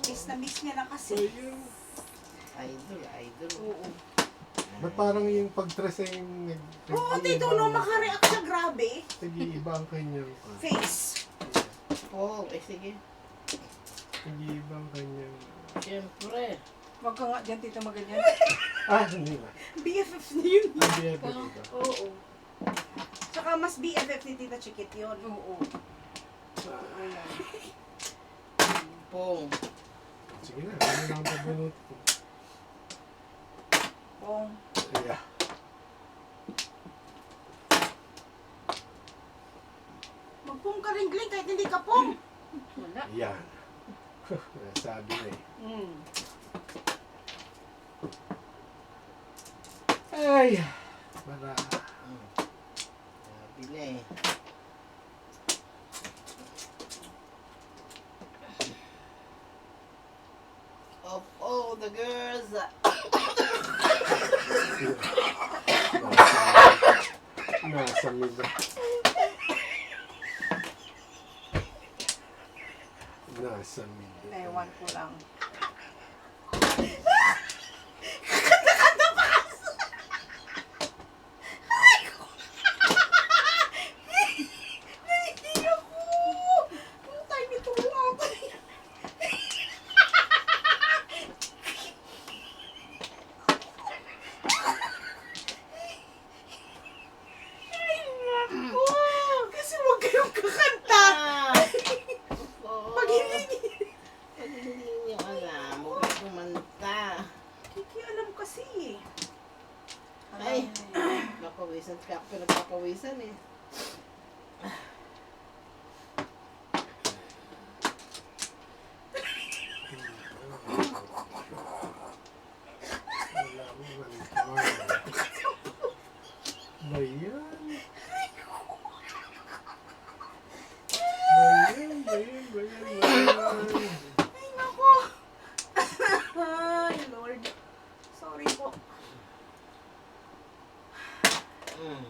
Speaker 2: Miss na miss niya na kasi.
Speaker 1: Idol, idol.
Speaker 2: Oo.
Speaker 3: Ba't parang yung pag-tres ay yung
Speaker 2: Oo, Tito, no, makareact siya, grabe.
Speaker 3: Nag-iiba ang kanyang
Speaker 2: Face.
Speaker 1: Oh, eh sige.
Speaker 3: Nag-iiba ang kanyang
Speaker 1: Siyempre.
Speaker 4: Huwag ka nga dyan, tito, maganyan.
Speaker 3: hindi ba?
Speaker 2: BFF na yun.
Speaker 3: Hindi ba?
Speaker 2: Oo. Tsaka mas BFF ni Tita Chikit yun.
Speaker 4: Oo.
Speaker 3: Ah,
Speaker 1: Pong.
Speaker 3: sige na, ano lang ang pagbunot ko.
Speaker 4: Pong.
Speaker 3: Yeah.
Speaker 2: Magpong ka rin, Glenn, kahit hindi ka pong.
Speaker 4: Wala.
Speaker 3: Yan. Sabi na eh. Ay! Para.
Speaker 1: Sabi na eh. Of all the girls,
Speaker 3: Nasa mid. Nasa mid.
Speaker 4: Ewan ko lang.
Speaker 2: Hindi ako. Ano tayo nito lang? Kasi huwag kayong kakanta. Pag hindi
Speaker 1: pag hindi niyo alam, huwag kumanta.
Speaker 2: alam kasi eh.
Speaker 1: Ay, napawisan ka. Pinagpapawisan eh.
Speaker 3: Wala mo man. Bayan. Bayan.
Speaker 2: Ay, nako. Ay, Lord. Sorry po.
Speaker 1: Mm.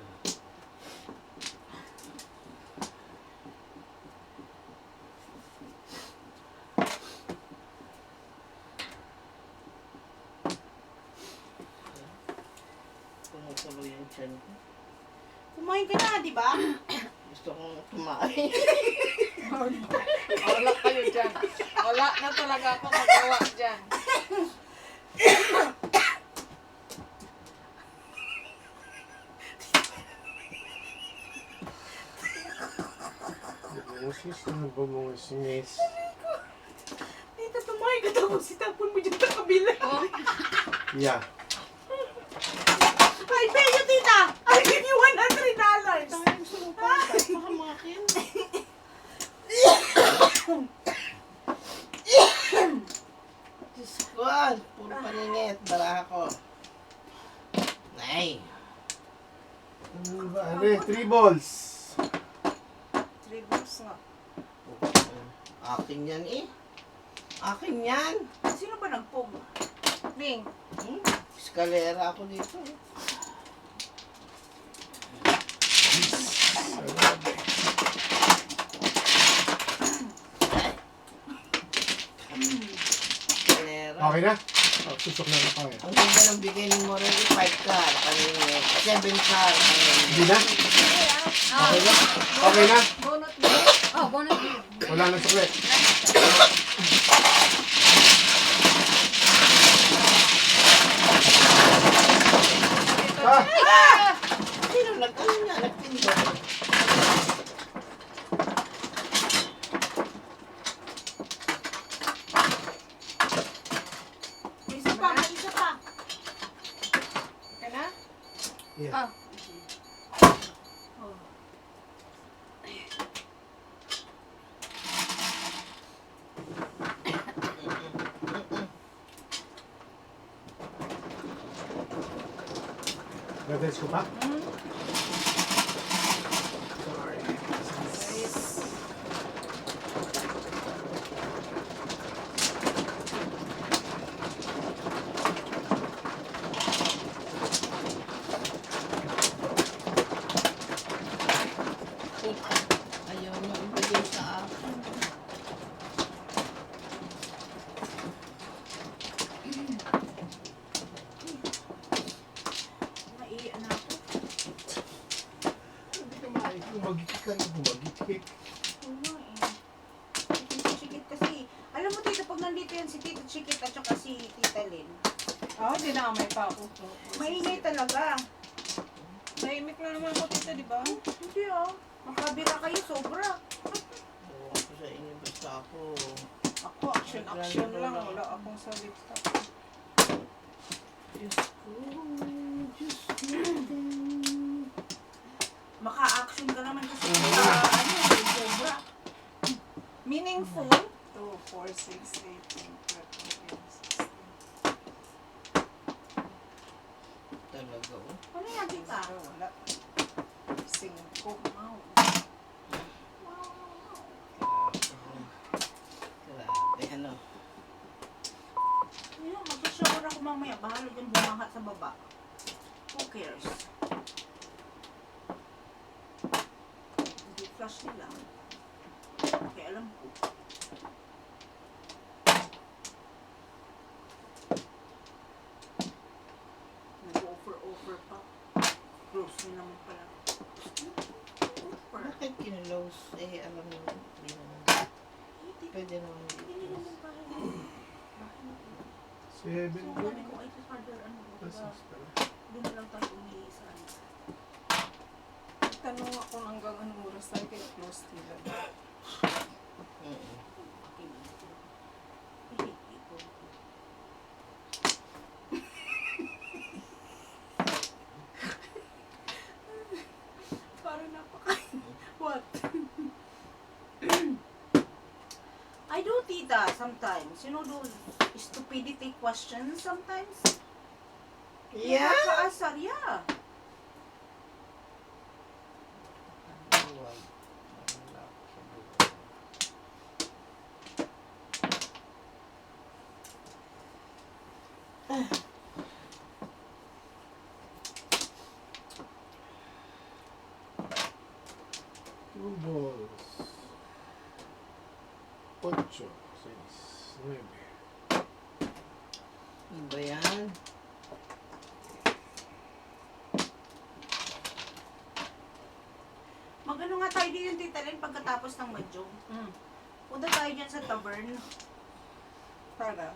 Speaker 1: Tumutuloy yung tiyan ko.
Speaker 2: Kumain ka na, di ba?
Speaker 1: Gusto kong tumain.
Speaker 4: Wala kayo dyan. Wala na talaga ako magawa dyan.
Speaker 3: Bumusis na bumusis.
Speaker 2: Tita, tumahay ka tapos sitapon mo dyan sa kabila.
Speaker 3: Yeah.
Speaker 2: Ay, Peyo, tita! I'll give you $100.
Speaker 1: Tayo sa lupa. Pahamakin. Diyos ko, puro paningit. Dala ako. Nay.
Speaker 3: Ano ba? Are, 3 balls.
Speaker 4: 3 balls nga.
Speaker 1: Akin yan eh. Akin yan.
Speaker 2: Sino ba nagpog?
Speaker 4: Ling.
Speaker 1: Eskalera ako dito. Eskalera.
Speaker 3: Okay na? Oh, susok na tayo.
Speaker 1: Ang ganda ng bigay ni Morel, 5 car, kanina. 7 car, kanina.
Speaker 3: Hindi na? Okay na? Okay na?
Speaker 4: Bonot mo. Oh, bonot mo.
Speaker 3: Wala nang suklet. Ah!
Speaker 1: Sino nag-ano niya? Nagpindot.
Speaker 2: Isa pa, may isa pa.
Speaker 4: Okay na?
Speaker 3: Yeah.
Speaker 4: Ah.
Speaker 3: Natest ko pa?
Speaker 1: Ayaw niya ibigay sa akin.
Speaker 2: Naiiyan na ako.
Speaker 3: Hindi ka maayos. Bumagik ka na bumagik.
Speaker 2: Oo nga eh. Tita Chikit kasi. Alam mo, tita, pag nandito yan si Tita Chikit at saka si Tita Lynn,
Speaker 4: Oh, dinamay pa ako.
Speaker 2: maingay talaga.
Speaker 4: Tahimik na naman ako, tita, di ba?
Speaker 2: Hindi ah. Makabira kayo sobra.
Speaker 1: Oo, ako sa inyo, basta ako.
Speaker 4: Ako, action lang. Wala akong salit sa
Speaker 1: Diyos ko, Diyos ko.
Speaker 2: Maka-action ka naman kasi ano, sobra.
Speaker 4: meaningful. 2, 4, 6, 8, 10, 12, 13, 16.
Speaker 1: Talaga, oh.
Speaker 2: Ano yan, tita?
Speaker 4: Wala. 5. Wow.
Speaker 1: Grabe, ano.
Speaker 2: Ayun, mag-shower ako mamaya. Bahala dyan bumahat sa baba. Who cares? Hindi flash nila. Okay, alam ko. Nag-offer pa. Close nyo naman pala. Offer.
Speaker 1: Bakit kinlose? Eh, alam mo, hindi naman. Pwede naman
Speaker 2: Hindi
Speaker 1: dito.
Speaker 2: naman pala. Bakit?
Speaker 3: 7
Speaker 2: So, sabi ko, ay, father, ano, diba? Doon na lang tayo umihi sa ano.
Speaker 4: Tanong ako hanggang anong oras tayo kaya close nila.
Speaker 1: Oo.
Speaker 2: Okay, I hate people. Parang what? I do, tita, sometimes. You know those stupidity questions sometimes?
Speaker 1: Yeah?
Speaker 2: Nakakaasar, yeah.
Speaker 1: Huwag. Wala ako sa buhay.
Speaker 3: Two balls. 8, 6, 9.
Speaker 1: Ano ba yan?
Speaker 2: Magano nga tayo din yung tita Lynn pagkatapos ng madjong. Punta tayo dyan sa tavern.
Speaker 4: Para.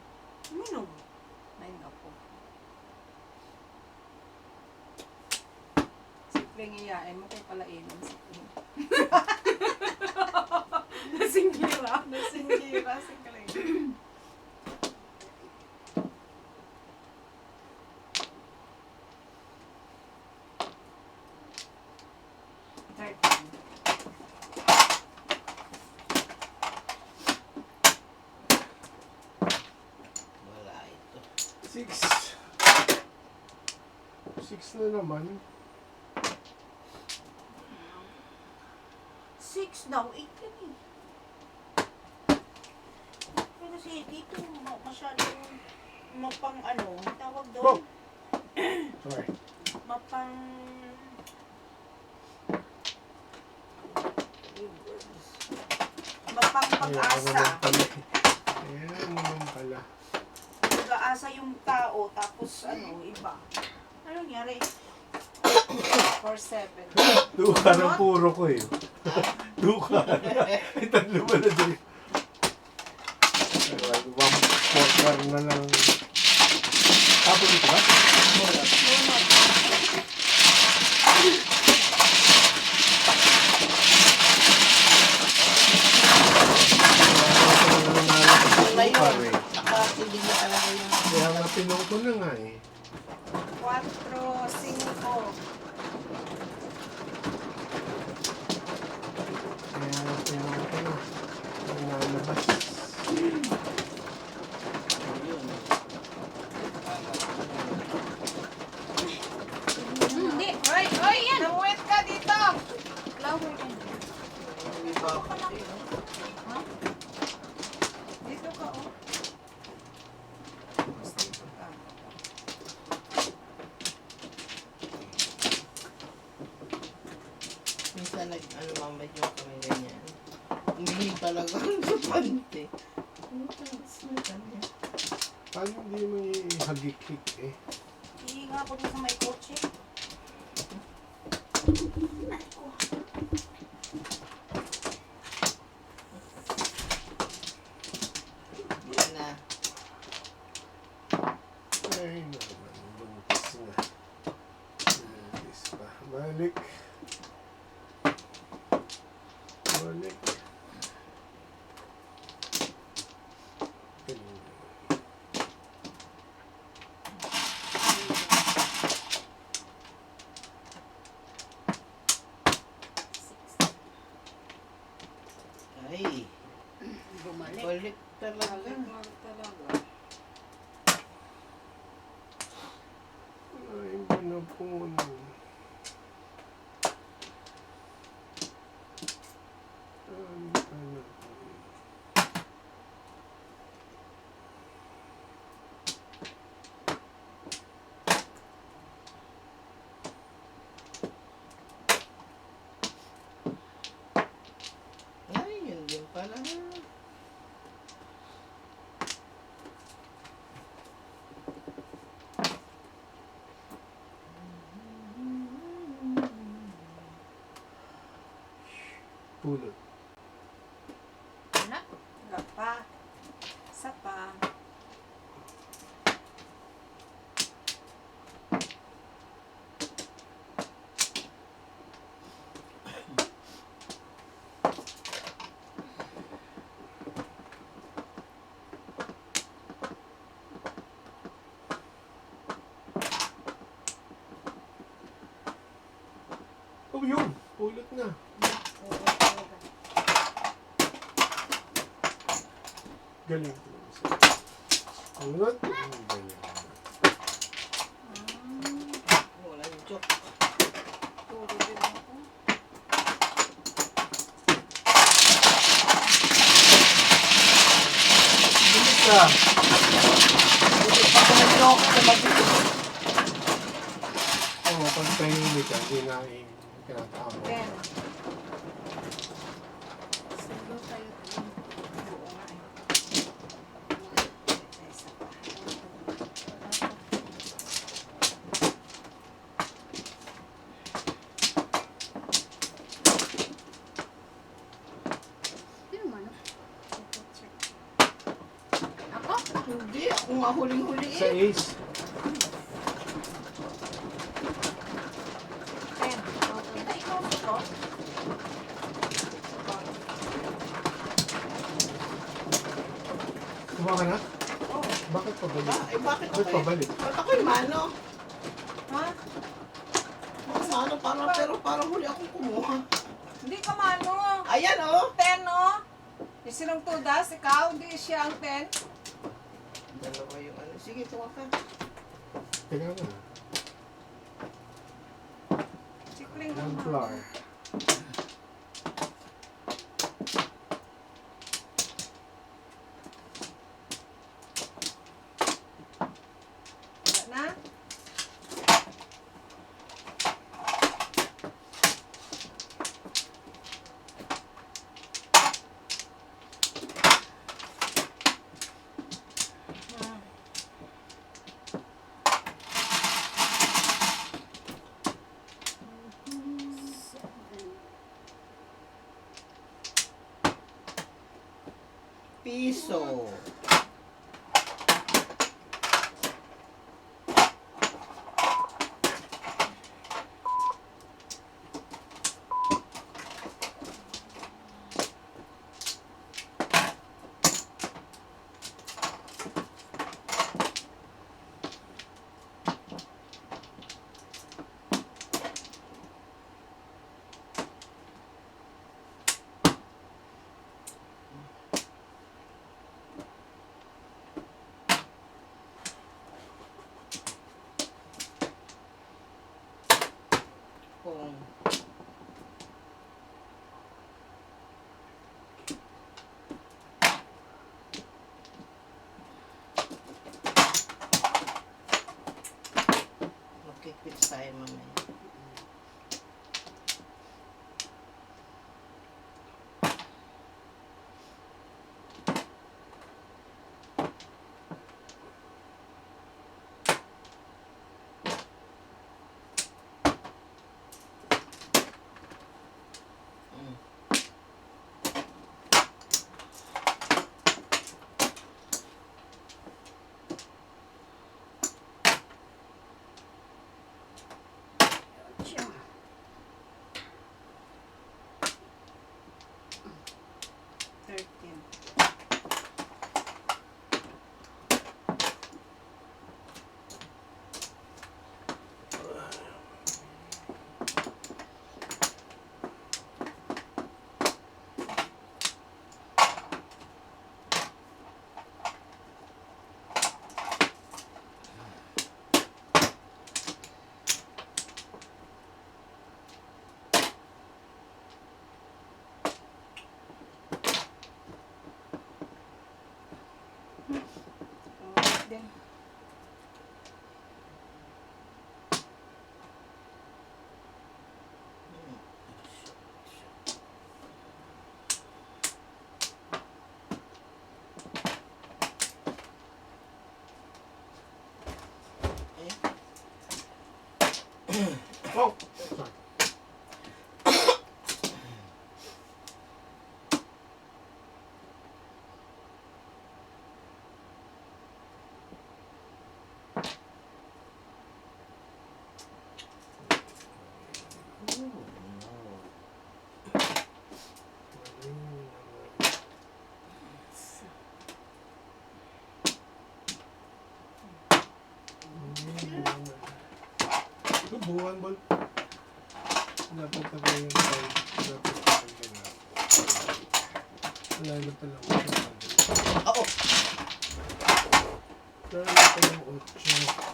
Speaker 2: Minom.
Speaker 4: Ay, naku. Simpleng iyain mo kay pala inom. Simpleng.
Speaker 2: Nasingira.
Speaker 4: Nasingira, simpleng.
Speaker 1: Wala ito.
Speaker 3: 6. 6 na naman.
Speaker 2: 6 daw, 8 yan eh. Pero kasi dito, masyadong mapang ano, tawag
Speaker 3: Go!
Speaker 2: doon,
Speaker 3: Sorry.
Speaker 2: mapang... Mapang pag-asa.
Speaker 3: Ayan naman pala.
Speaker 2: Pag-aasa yung tao, tapos ano, iba. Ano nangyari?
Speaker 4: 4-7.
Speaker 3: Duka ng puro ko eh. Duka. Ay, tatlo ba na din? One quarter na lang. Tapos dito ba?
Speaker 1: Wala yun. Nakakilig na talaga yung...
Speaker 3: Kaya nga pinuha ko na nga eh.
Speaker 4: 4-5.
Speaker 3: Kaya nga pinuha ko na. Ang nalabas.
Speaker 2: Hindi.
Speaker 4: Hoy! Hoy! Yan! Namuwit ka dito!
Speaker 2: Flower yan.
Speaker 1: May bakit eh, no?
Speaker 4: Dito ka, oh. Tapos dito ka.
Speaker 1: Minsan ano mamad yung kami ganyan. Umihi talaga ang pante. Ano talas na kanya?
Speaker 3: Paano hindi mo ihagik-hik eh?
Speaker 2: Hindi nga ako dun sa may kotse.
Speaker 1: Yan na.
Speaker 3: Ay naman, buntis na. Buntis pa. Balik. Balik.
Speaker 1: Ay,
Speaker 2: Bumalik.
Speaker 1: balik talaga.
Speaker 4: Balik talaga.
Speaker 3: Ay, binapon.
Speaker 1: Ay, yun din pala.
Speaker 3: Pulot.
Speaker 2: Ano?
Speaker 4: Wala pa. Isa pa.
Speaker 3: Oh, yun. Pulot na. Galing ko. Pulot. Galing.
Speaker 1: Wala yung joke.
Speaker 4: Puro din ako.
Speaker 3: Bilis ka.
Speaker 1: Buti pa kung may joke na mag-joke.
Speaker 3: Oo, pag tahimik ka, hindi na kinatama.
Speaker 4: 10. Silo tayo din. Oo nga eh. Isa pa.
Speaker 2: Sino man?
Speaker 4: Check.
Speaker 2: Ako?
Speaker 1: mga huling-huli
Speaker 3: Sa
Speaker 1: eh.
Speaker 3: Ace.
Speaker 4: 10.
Speaker 2: Kita ikaw ito.
Speaker 3: Kumuha ka na?
Speaker 2: Oh.
Speaker 3: Bakit pabalik?
Speaker 1: Bakit
Speaker 3: Bakit
Speaker 1: ako
Speaker 3: pabalik?
Speaker 1: Ba't ako'y mano?
Speaker 4: Ha?
Speaker 1: Ako mano, pero parang huli akong kumuha.
Speaker 4: Hindi ka mano.
Speaker 1: Ayan oh.
Speaker 4: 10, oh. Yung sinong tudas, ikaw, hindi siya ang 10.
Speaker 1: Dalawa yung ano. Sige, tuwa ka.
Speaker 3: Tingnan mo.
Speaker 4: Sikling
Speaker 3: One
Speaker 4: ka
Speaker 3: floor.
Speaker 4: na.
Speaker 1: Piso. Kung magkikwits tayo mamaya.
Speaker 2: Siya.
Speaker 4: 13. Din.
Speaker 3: Oh! Sorry. Buwan bol. Dapat na ba yung tayo? Dapat na ba yung wala na pala ako.
Speaker 1: Oo.
Speaker 3: Wala na pala yung 8.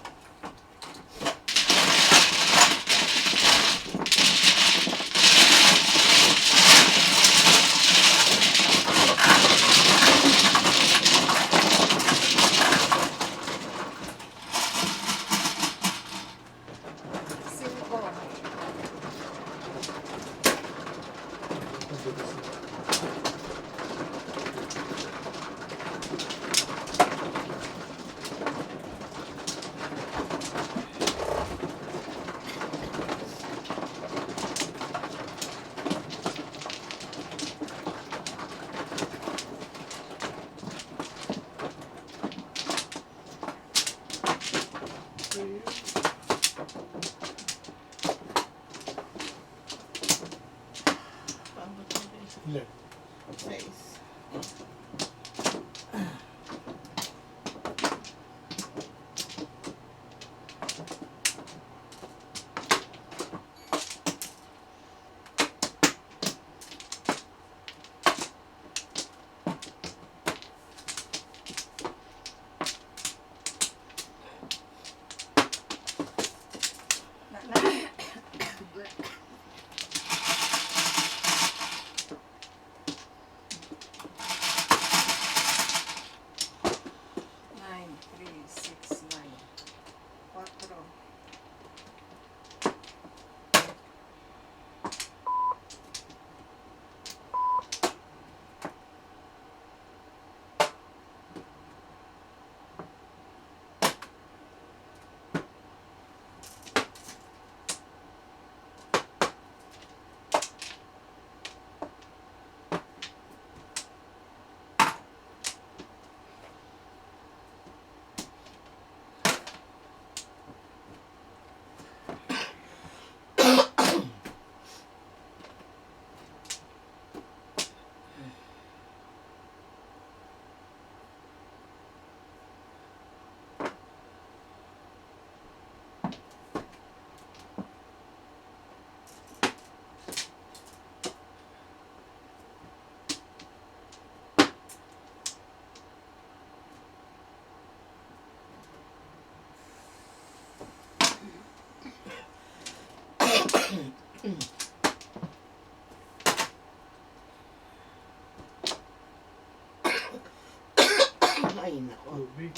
Speaker 1: Ay, nako.
Speaker 3: Tubig.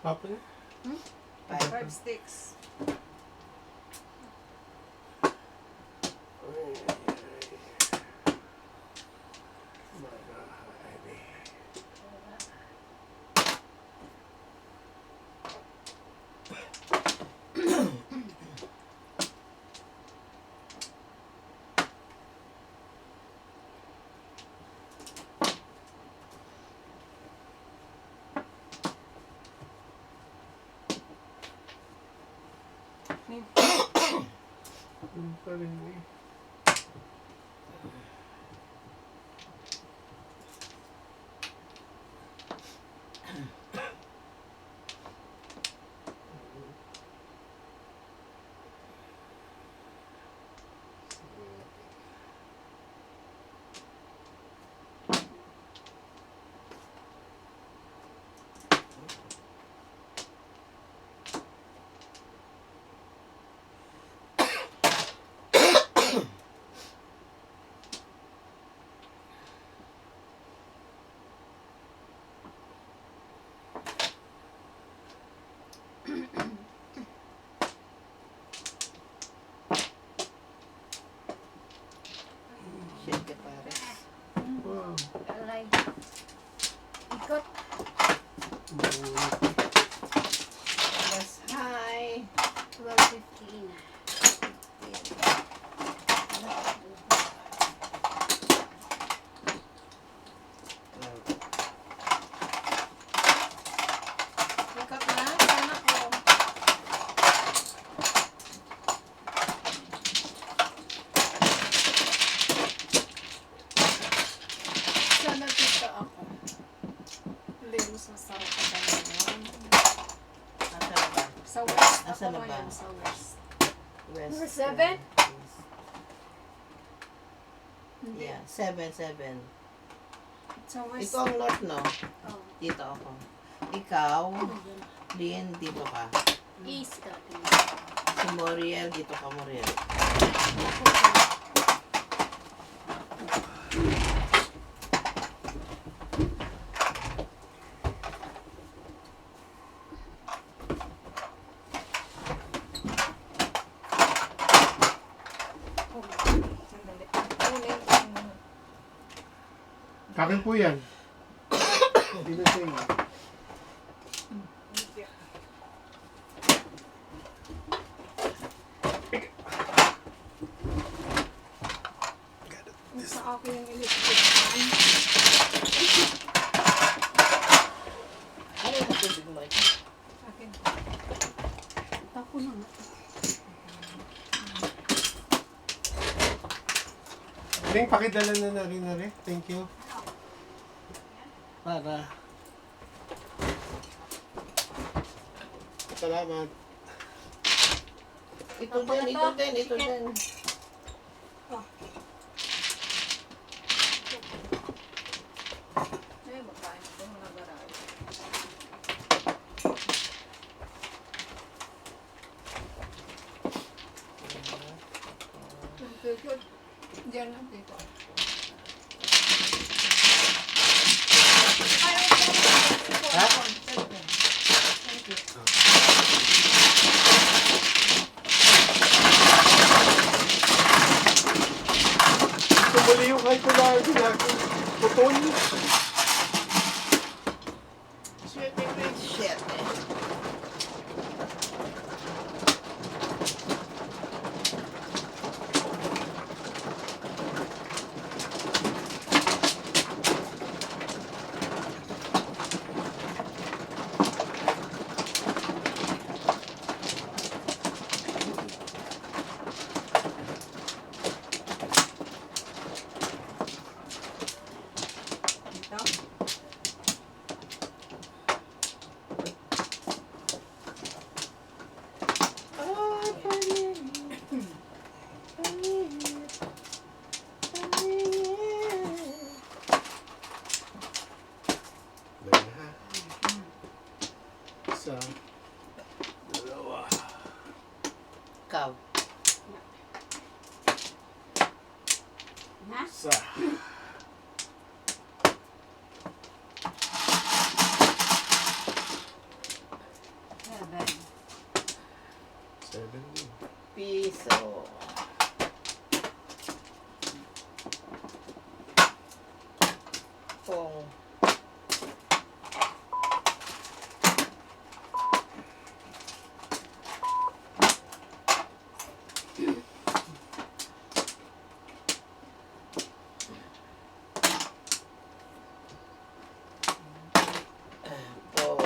Speaker 3: Papa niya?
Speaker 4: 5 sticks.
Speaker 3: Yung pa rin eh.
Speaker 1: Shit ka pare.
Speaker 3: Wow.
Speaker 4: Alay. Ikot.
Speaker 3: Maunit.
Speaker 1: Yes, hi.
Speaker 4: 12:15. Ikot na. Anak ko. Sana kita ako. Hindi, mas masarap ka pa naman.
Speaker 1: Asa na ba?
Speaker 4: Sa west ako
Speaker 1: Asan na ba?
Speaker 4: ngayon, sa west.
Speaker 1: West.
Speaker 4: Number 7? Hindi.
Speaker 1: Yeah, 7.
Speaker 4: Sa west.
Speaker 1: Ikaw ang north, no?
Speaker 4: Oh.
Speaker 1: Dito ako. Ikaw, Lynn, dito ka.
Speaker 4: East ka.
Speaker 1: Si Moriel, dito ka, Moriel.
Speaker 4: Sandali. Kunin ang
Speaker 3: Kakin po yan. Hindi na sa inyo.
Speaker 4: sa akin yung electric fan.
Speaker 1: Ano yung tubig mo?
Speaker 4: Akin. Tako na nga.
Speaker 3: Ring, pakidala na rin. Thank you. Para. Salamat.
Speaker 1: Ito din.
Speaker 4: Eh, makain ko mga garay. Good. Diyan lang dito.
Speaker 3: Ha?
Speaker 4: Thank you.
Speaker 3: Tumuli yung kahit wala ginagawa. Putol.
Speaker 1: Shit.
Speaker 2: Na?
Speaker 3: Sa.
Speaker 2: Seven.
Speaker 3: 7 din.
Speaker 1: Piso. Pong. Pong.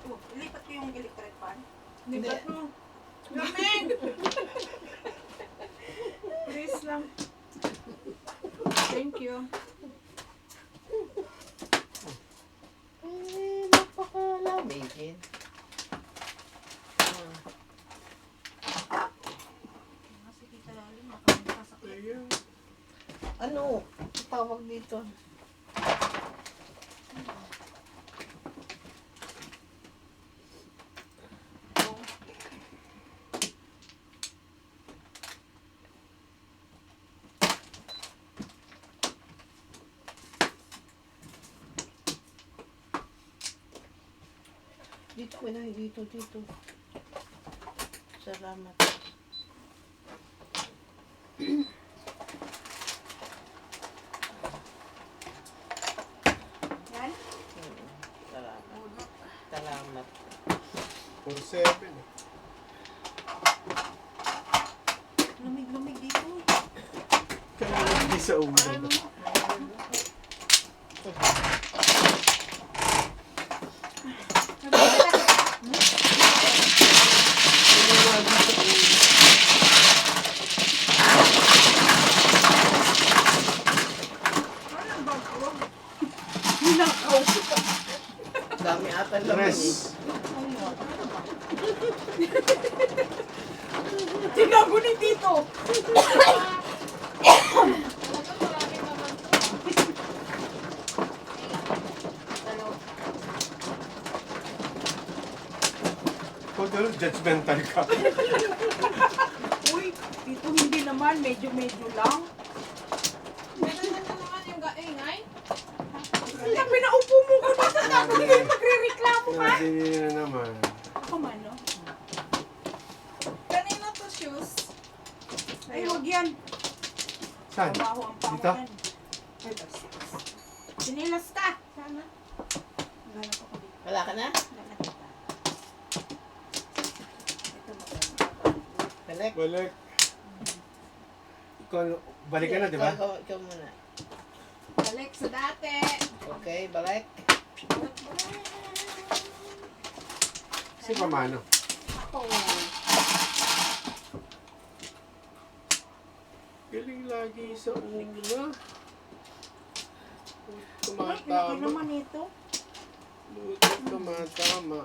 Speaker 2: Oh, lipat ko yung electric fan.
Speaker 4: Lipat mo. Lamig! Please lang. Thank you.
Speaker 1: Napakalamig eh.
Speaker 2: Kasi kita lalim, makakasakit.
Speaker 3: Ayun.
Speaker 1: Ano? Tawag dito. Dito ko na, dito. Salamat.
Speaker 2: Yan?
Speaker 1: Salamat. Salamat.
Speaker 3: 4-7 eh.
Speaker 2: Lumig-lumig dito.
Speaker 3: Kaya hindi sa ulo.
Speaker 1: Dami ata laman eh.
Speaker 3: Tres.
Speaker 2: Tinago ni Tito!
Speaker 3: Kung judgmental ka.
Speaker 2: Uy, Tito hindi naman, medyo-medyo lang. Kaya pinaupo mo ko dito na ako hindi kayo magre-reklamo ka.
Speaker 3: Kasi na naman.
Speaker 2: Ako man, no?
Speaker 4: Kanina to shoes.
Speaker 2: Ay, huwag yan.
Speaker 3: Saan?
Speaker 2: Babaho ang
Speaker 3: Dito?
Speaker 2: pangalan. Sinilas ka. Sana. Ganap ako dito.
Speaker 1: Wala ka na?
Speaker 2: Ganap kita. Ito maganda.
Speaker 1: Balik.
Speaker 3: Balik. Ikaw, balik ka na, di ba?
Speaker 1: Ikaw muna.
Speaker 4: Balik sa dati.
Speaker 1: Okay, balik.
Speaker 3: Kasi pamano?
Speaker 2: Ako.
Speaker 3: Galing lagi sa ulo.
Speaker 2: Ay, laki
Speaker 3: Tumatama.
Speaker 2: naman ito.
Speaker 3: Lutot tumatama.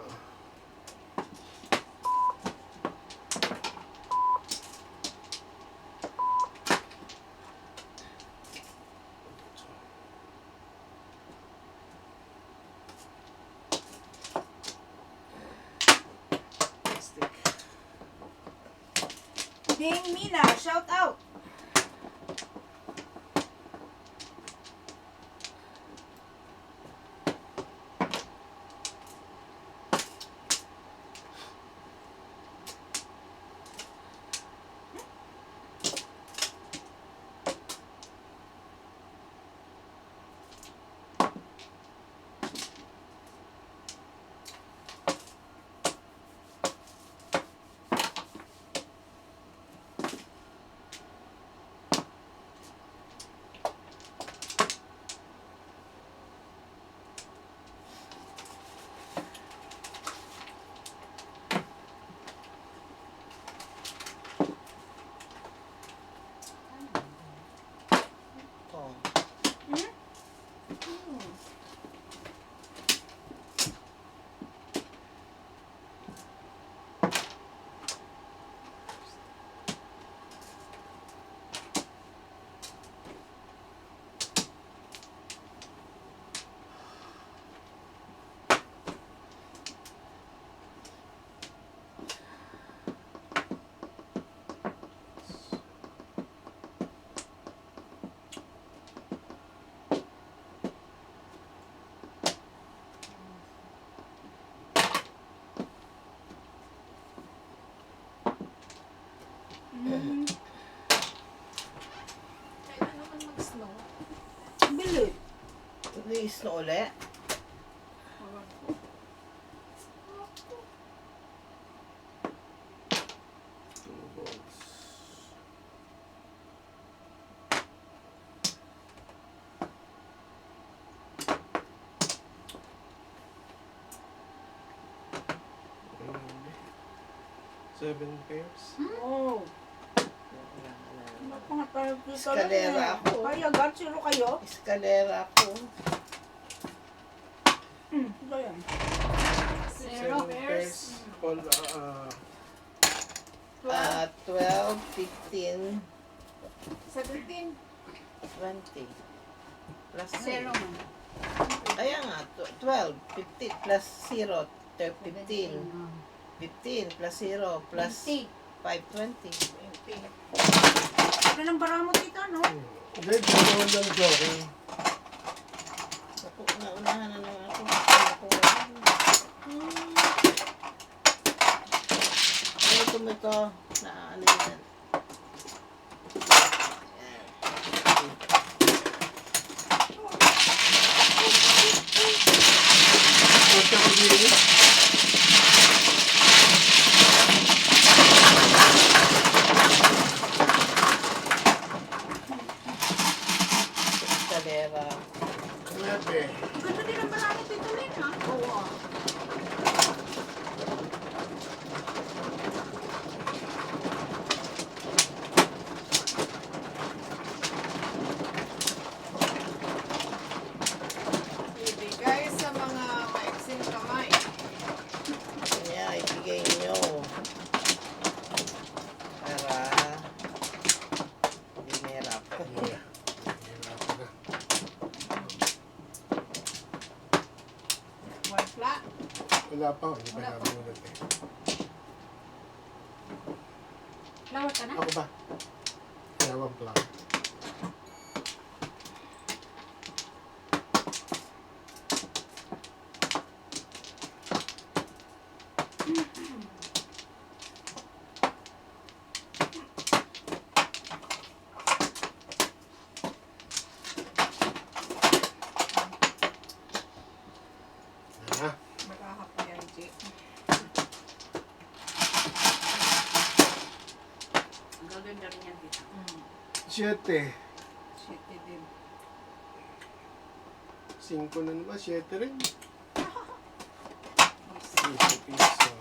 Speaker 2: Ding Mina, shout out.
Speaker 1: Oh.
Speaker 4: Kailan naman mag-snow?
Speaker 2: Bilit.
Speaker 1: Release na uli.
Speaker 3: Two balls. Seven pairs.
Speaker 2: Oh.
Speaker 1: Eskalera ako.
Speaker 2: Kaya God, zero kayo?
Speaker 1: Eskalera ko.
Speaker 2: Ito yan.
Speaker 4: Zero pairs.
Speaker 3: All,
Speaker 1: 12, 15,
Speaker 4: 17.
Speaker 1: 20. Plus
Speaker 4: Zero
Speaker 1: 0.
Speaker 4: man.
Speaker 1: Kaya nga, 12, 15 plus 0, 15. 15 plus 0 plus 5, 20.
Speaker 2: Ano ng bara mo, tita, no?
Speaker 3: Hindi, dalawa lang joking.
Speaker 1: Ako, naunahan na naman ako. Ito, na ano yan.
Speaker 3: Punta ko dito.
Speaker 1: Eskalera.
Speaker 3: Nuebe.
Speaker 2: Ang ganda din ang bara mo, tita Lynn, ha? Oo.
Speaker 4: Ibigay sa mga maiksing kamay.
Speaker 1: Kanya, ibigay nyo. Para hindi mahirap.
Speaker 3: Yeah. Hirapan na.
Speaker 4: One flat.
Speaker 3: Wala pa, hindi pa nabunod eh.
Speaker 4: Lawat ka na?
Speaker 3: Ako ba? Dalawang plak. Ah,
Speaker 4: Makakapag yan, Jake.
Speaker 2: Ang gaganda rin yan, tita.
Speaker 3: 7.
Speaker 4: Shitty din.
Speaker 3: 5 na naman, 7 rin.
Speaker 4: Mas
Speaker 3: Piso.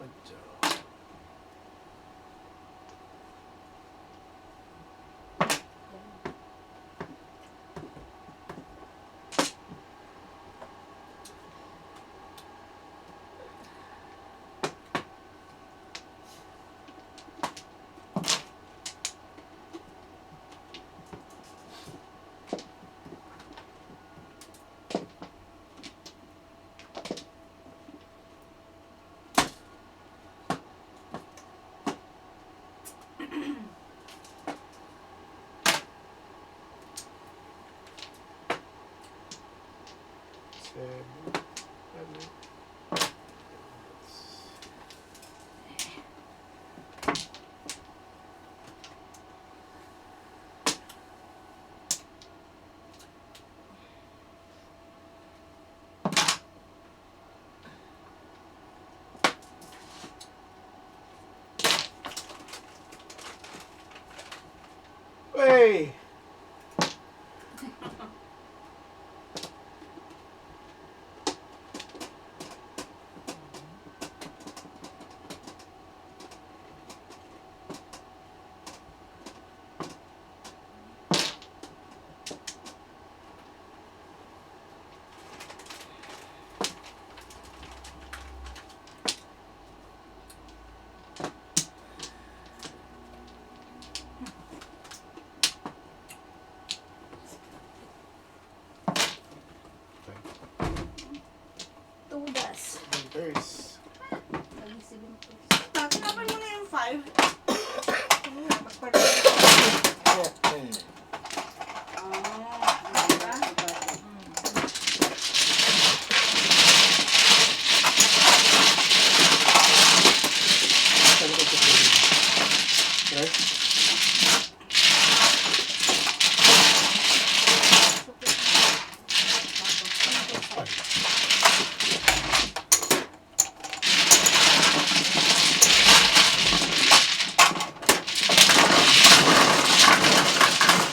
Speaker 3: Ocho. Seven. Hey!
Speaker 4: Tudas.
Speaker 3: Bunters.
Speaker 2: Tatanapan mo na yung 5.
Speaker 4: Magparin.
Speaker 3: Right?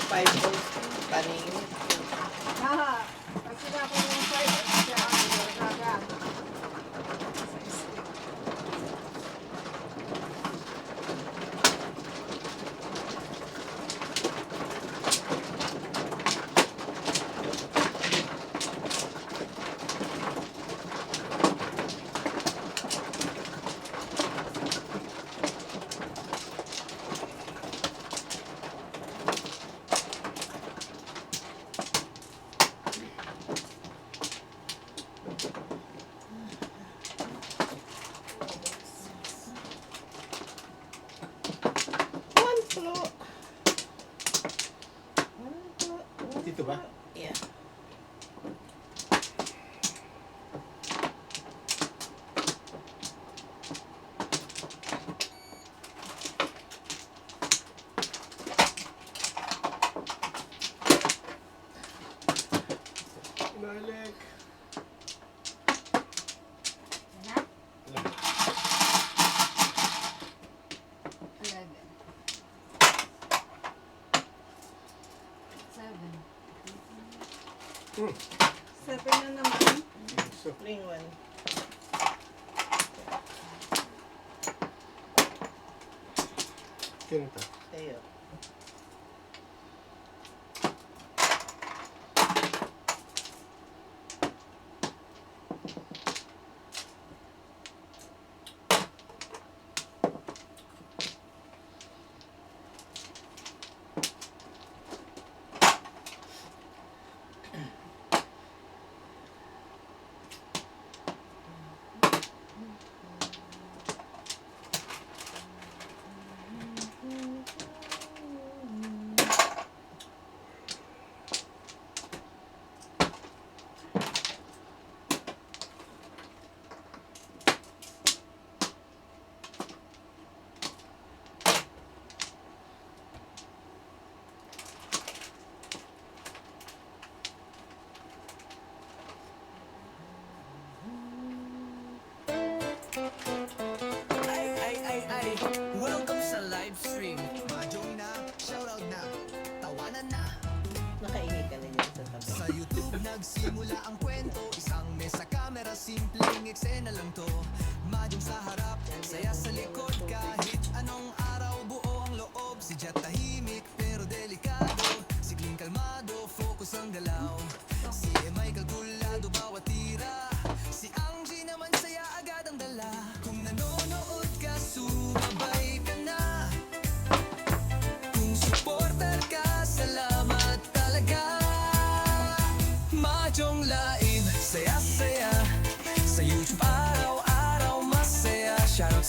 Speaker 1: Five balls, kanin.
Speaker 4: Kasi na ako yung 5 at siya ang nagaga.
Speaker 1: One floor.
Speaker 3: Dito ba?
Speaker 1: Yeah.
Speaker 3: Balik.
Speaker 4: Yan na.
Speaker 3: Alam.
Speaker 4: 11. 7. 7 na naman.
Speaker 3: So,
Speaker 1: Ring one.
Speaker 3: ganito.
Speaker 1: Tayo.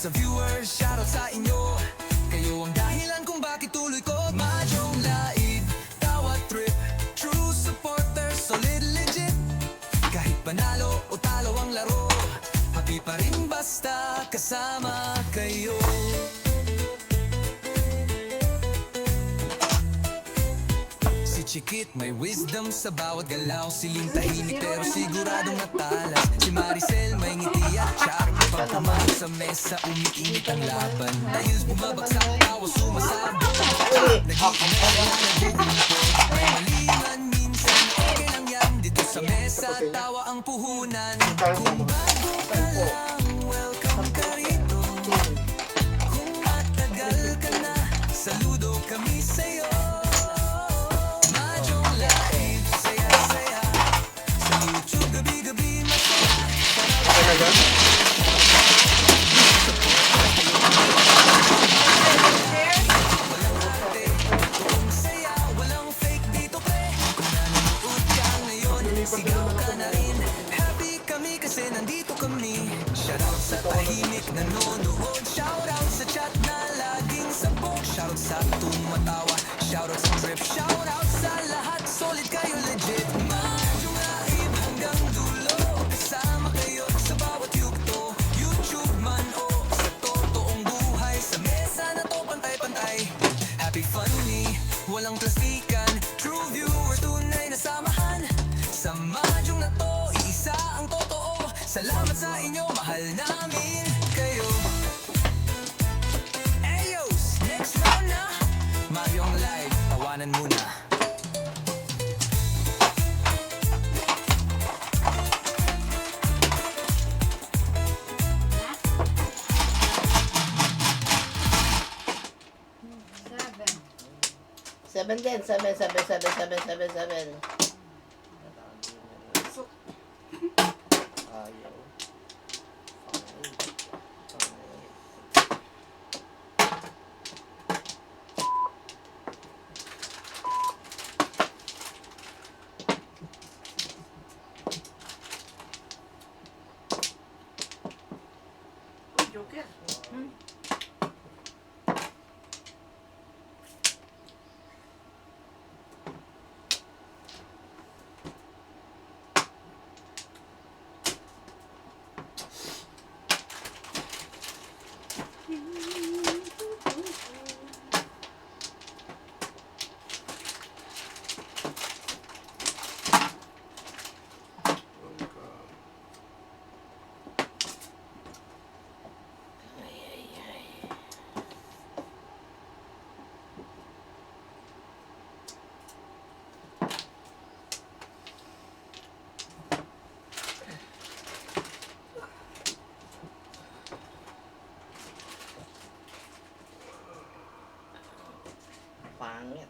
Speaker 5: Sa viewers, shoutout sa inyo. Kayo ang dahilan kung bakit tuloy ko Madyong laid, tawa trip. True supporter, solid legit. Kahit panalo o talo ang laro, happy pa rin basta kasama kayo. Si Chikit may wisdom sa bawat galaw. Siling tahimik pero siguradong matalas. Si Maricel may ngiti at charm. Pag pumasok sa mesa, umiinit ang laban. Dahil bumabagsak, tawa sumasabog. Nagiging nag-uumpot. May mali man minsan, okay lang yan. Dito sa mesa, tawa ang puhunan. Kung bago ka lang, welcome ka rito. Kung matagal ka na, saludo kami sa'yo. Madyong live, saya-saya. Sa YouTube, gabi-gabi masaya. Walang arte, totoong saya. Walang fake dito, pre. Kung nanonood ka ngayon, sigaw ka na rin. Happy kami kasi nandito kami. Shoutout sa tahimik nanonood. Shoutout sa chat na laging sabog. Shoutout sa tumatawa. Shoutout sa trip. Shoutout sa lahat. Solid kayo, legit. Madyong live hanggang dulo. Kasama kayo sa bawat yugto. YouTube man o sa totoong buhay. Sa mesa na to pantay-pantay. Happy funny, walang plastikan. True viewer, tunay na samahan. Sa madyong na to, isa ang totoo. Salamat sa inyo, mahal namin kayo. Ayos, next round na. Maryong live, tawanan muna.
Speaker 1: Seven din. Seven. Ayaw.
Speaker 2: Joker.
Speaker 1: Pangit.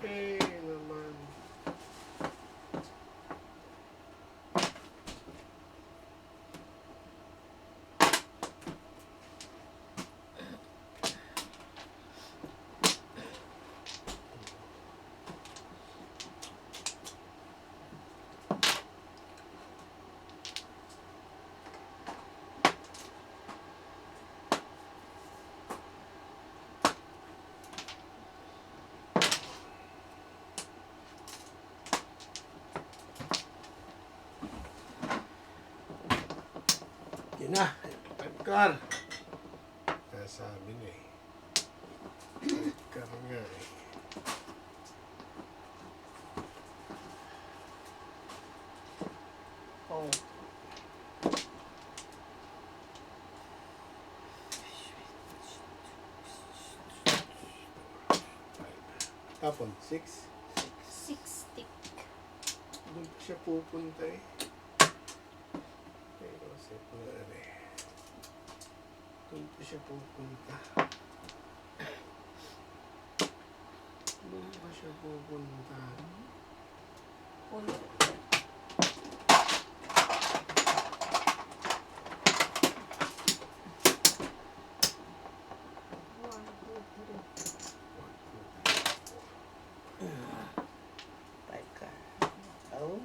Speaker 3: Eh, Sidecar. Nasabi na eh. Sidecar nga eh.
Speaker 1: Oh.
Speaker 3: Tapon, 6.
Speaker 6: 60.
Speaker 3: Doon pa siya pupunta eh. Pero set na eh. Doon pa siya pupunta. Doon pa siya pupunta.
Speaker 6: Ulo.
Speaker 1: Sidecar. Oh.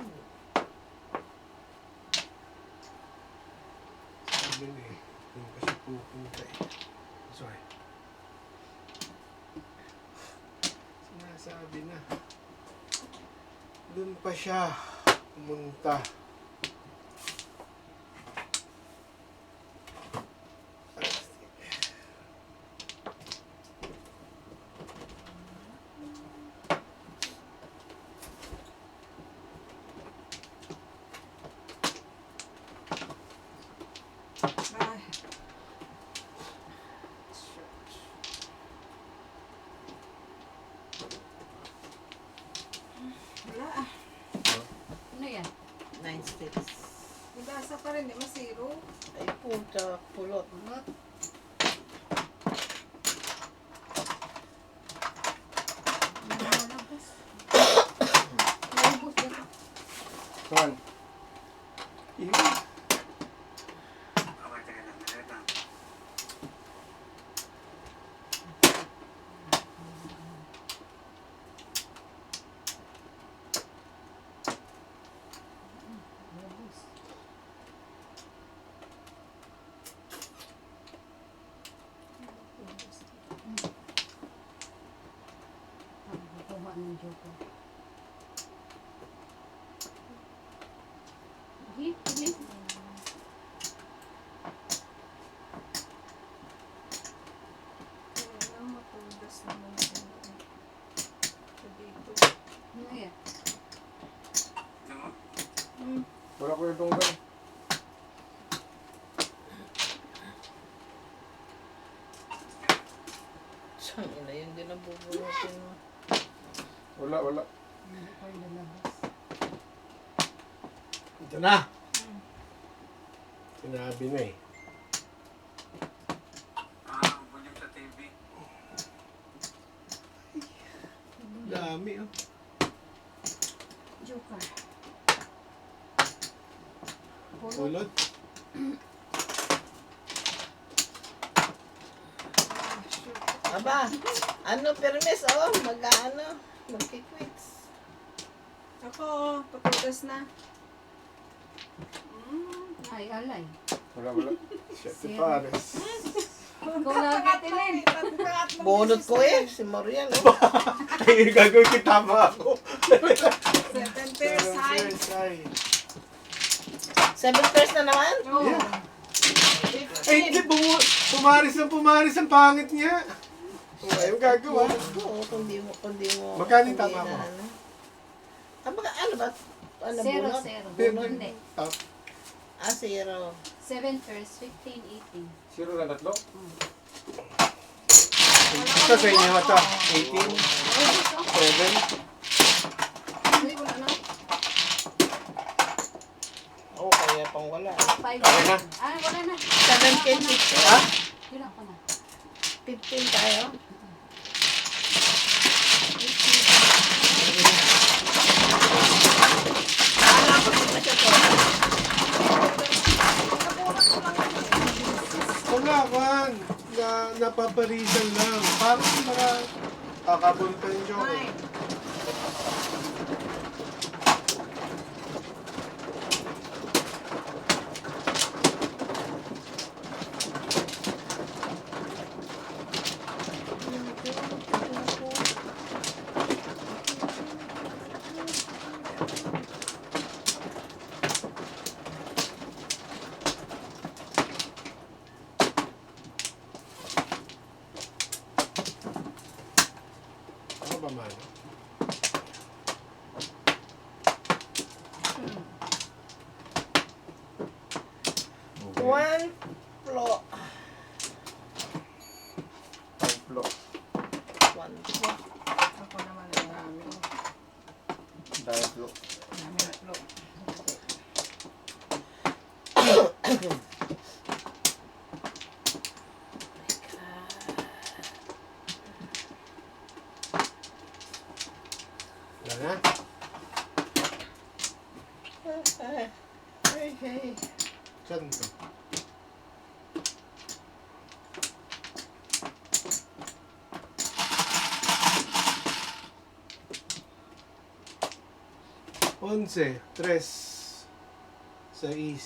Speaker 3: Sabi na eh. Doon pa siya pupunta eh. Sorry. Sinasabi na. Doon pa siya pumunta.
Speaker 4: Ay. Wala ah.
Speaker 6: Ano yan?
Speaker 1: 9 sticks.
Speaker 4: Nag-asa pa rin, di ba? Zero.
Speaker 1: Ay, puta. Pulot.
Speaker 6: Ulot. Nalalabas. Naubos dito.
Speaker 3: Saan? Iwan.
Speaker 6: Naubos. Kuha ng joker. Hit, hit.
Speaker 4: Kaya lang matugas naman siya. Ito dito.
Speaker 6: Ano yan?
Speaker 3: Wala ko yung tunggal.
Speaker 1: Saan ina yun din ang bubunutin mo?
Speaker 3: Wala, wala.
Speaker 6: Hindi ko lalabas.
Speaker 3: Ito na. Sinabi na eh. Dami oh.
Speaker 6: Joker. Pulot.
Speaker 3: Ulot.
Speaker 1: Aba, ano, permis, oh, mag-ano, magkikwits.
Speaker 4: Ako, patugas na.
Speaker 6: Ay, alay.
Speaker 3: Wala, wala. Siyete
Speaker 6: Zero.
Speaker 3: pares.
Speaker 6: Ikaw lagi, Tilin.
Speaker 1: Bunot ko eh, si Marian, oh.
Speaker 3: Ay, gagawin kita pa ako.
Speaker 4: 7 pairs high.
Speaker 3: Side.
Speaker 1: 7 pairs na naman?
Speaker 4: Oh.
Speaker 3: Yeah. Ay, hindi. Pumaris ang pangit niya. Ayaw gagawa.
Speaker 1: Bunot ko, oh, kundi mo.
Speaker 3: Magkano yung
Speaker 1: kundi
Speaker 3: tama mo?
Speaker 1: na ano. Ah, baka, ano ba? Ano,
Speaker 6: Zero,
Speaker 1: bunot?
Speaker 6: zero.
Speaker 3: Bunot.
Speaker 6: Hindi.
Speaker 1: Ah, 0.
Speaker 6: 7 first, 15, 18.
Speaker 3: Zero na tatlo? Ito sa inyo ito. 18, 7.
Speaker 6: Uy, wala na.
Speaker 1: Oh, kaya pang wala.
Speaker 6: 5.
Speaker 3: Okay na.
Speaker 6: Ah, wala na.
Speaker 1: 17, 15.
Speaker 3: Ha?
Speaker 6: Yun ako na.
Speaker 1: 15 tayo. Alam ko di ba siya to?
Speaker 3: Wala, man. Napaparisan lang. Parang mga kakabunta yung joke.
Speaker 4: Nine.
Speaker 3: Okay.
Speaker 1: One floor.
Speaker 3: Pangplo.
Speaker 1: One floor.
Speaker 4: Ako naman ang dami.
Speaker 3: Dahil plo.
Speaker 4: Dami na flow.
Speaker 3: Wala na.
Speaker 1: Hey.
Speaker 3: Saan to? Once, tres, seis,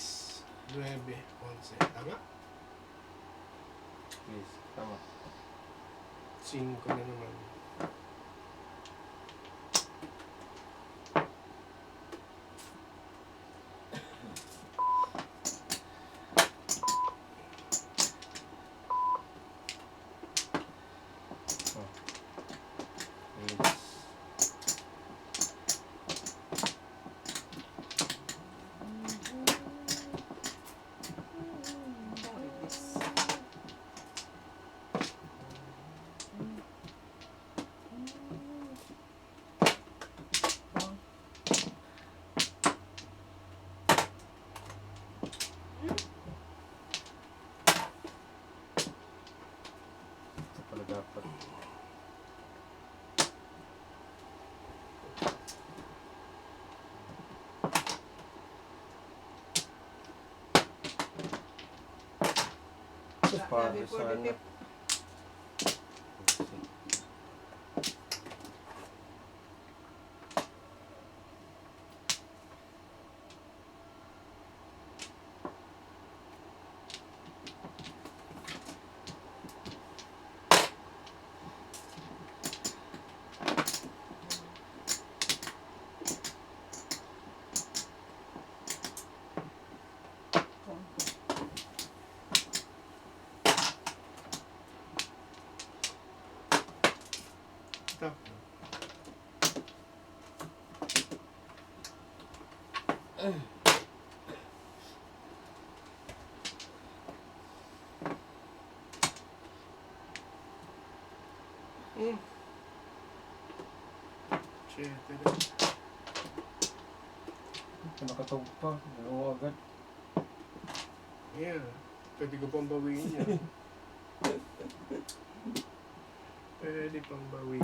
Speaker 3: nueve, once. Tama?
Speaker 7: Yes, tama.
Speaker 3: 5 na naman.
Speaker 7: Yes.
Speaker 4: What is this?
Speaker 7: Ito pala dapat. Para
Speaker 4: Before
Speaker 7: sa
Speaker 4: the
Speaker 7: ano.
Speaker 4: tip.
Speaker 3: Stop. Etcetera.
Speaker 7: Ito nakatawag pa. Dalawa agad.
Speaker 3: Yeah. Pwede ko pang bawiin yan. Pwede pang bawiin.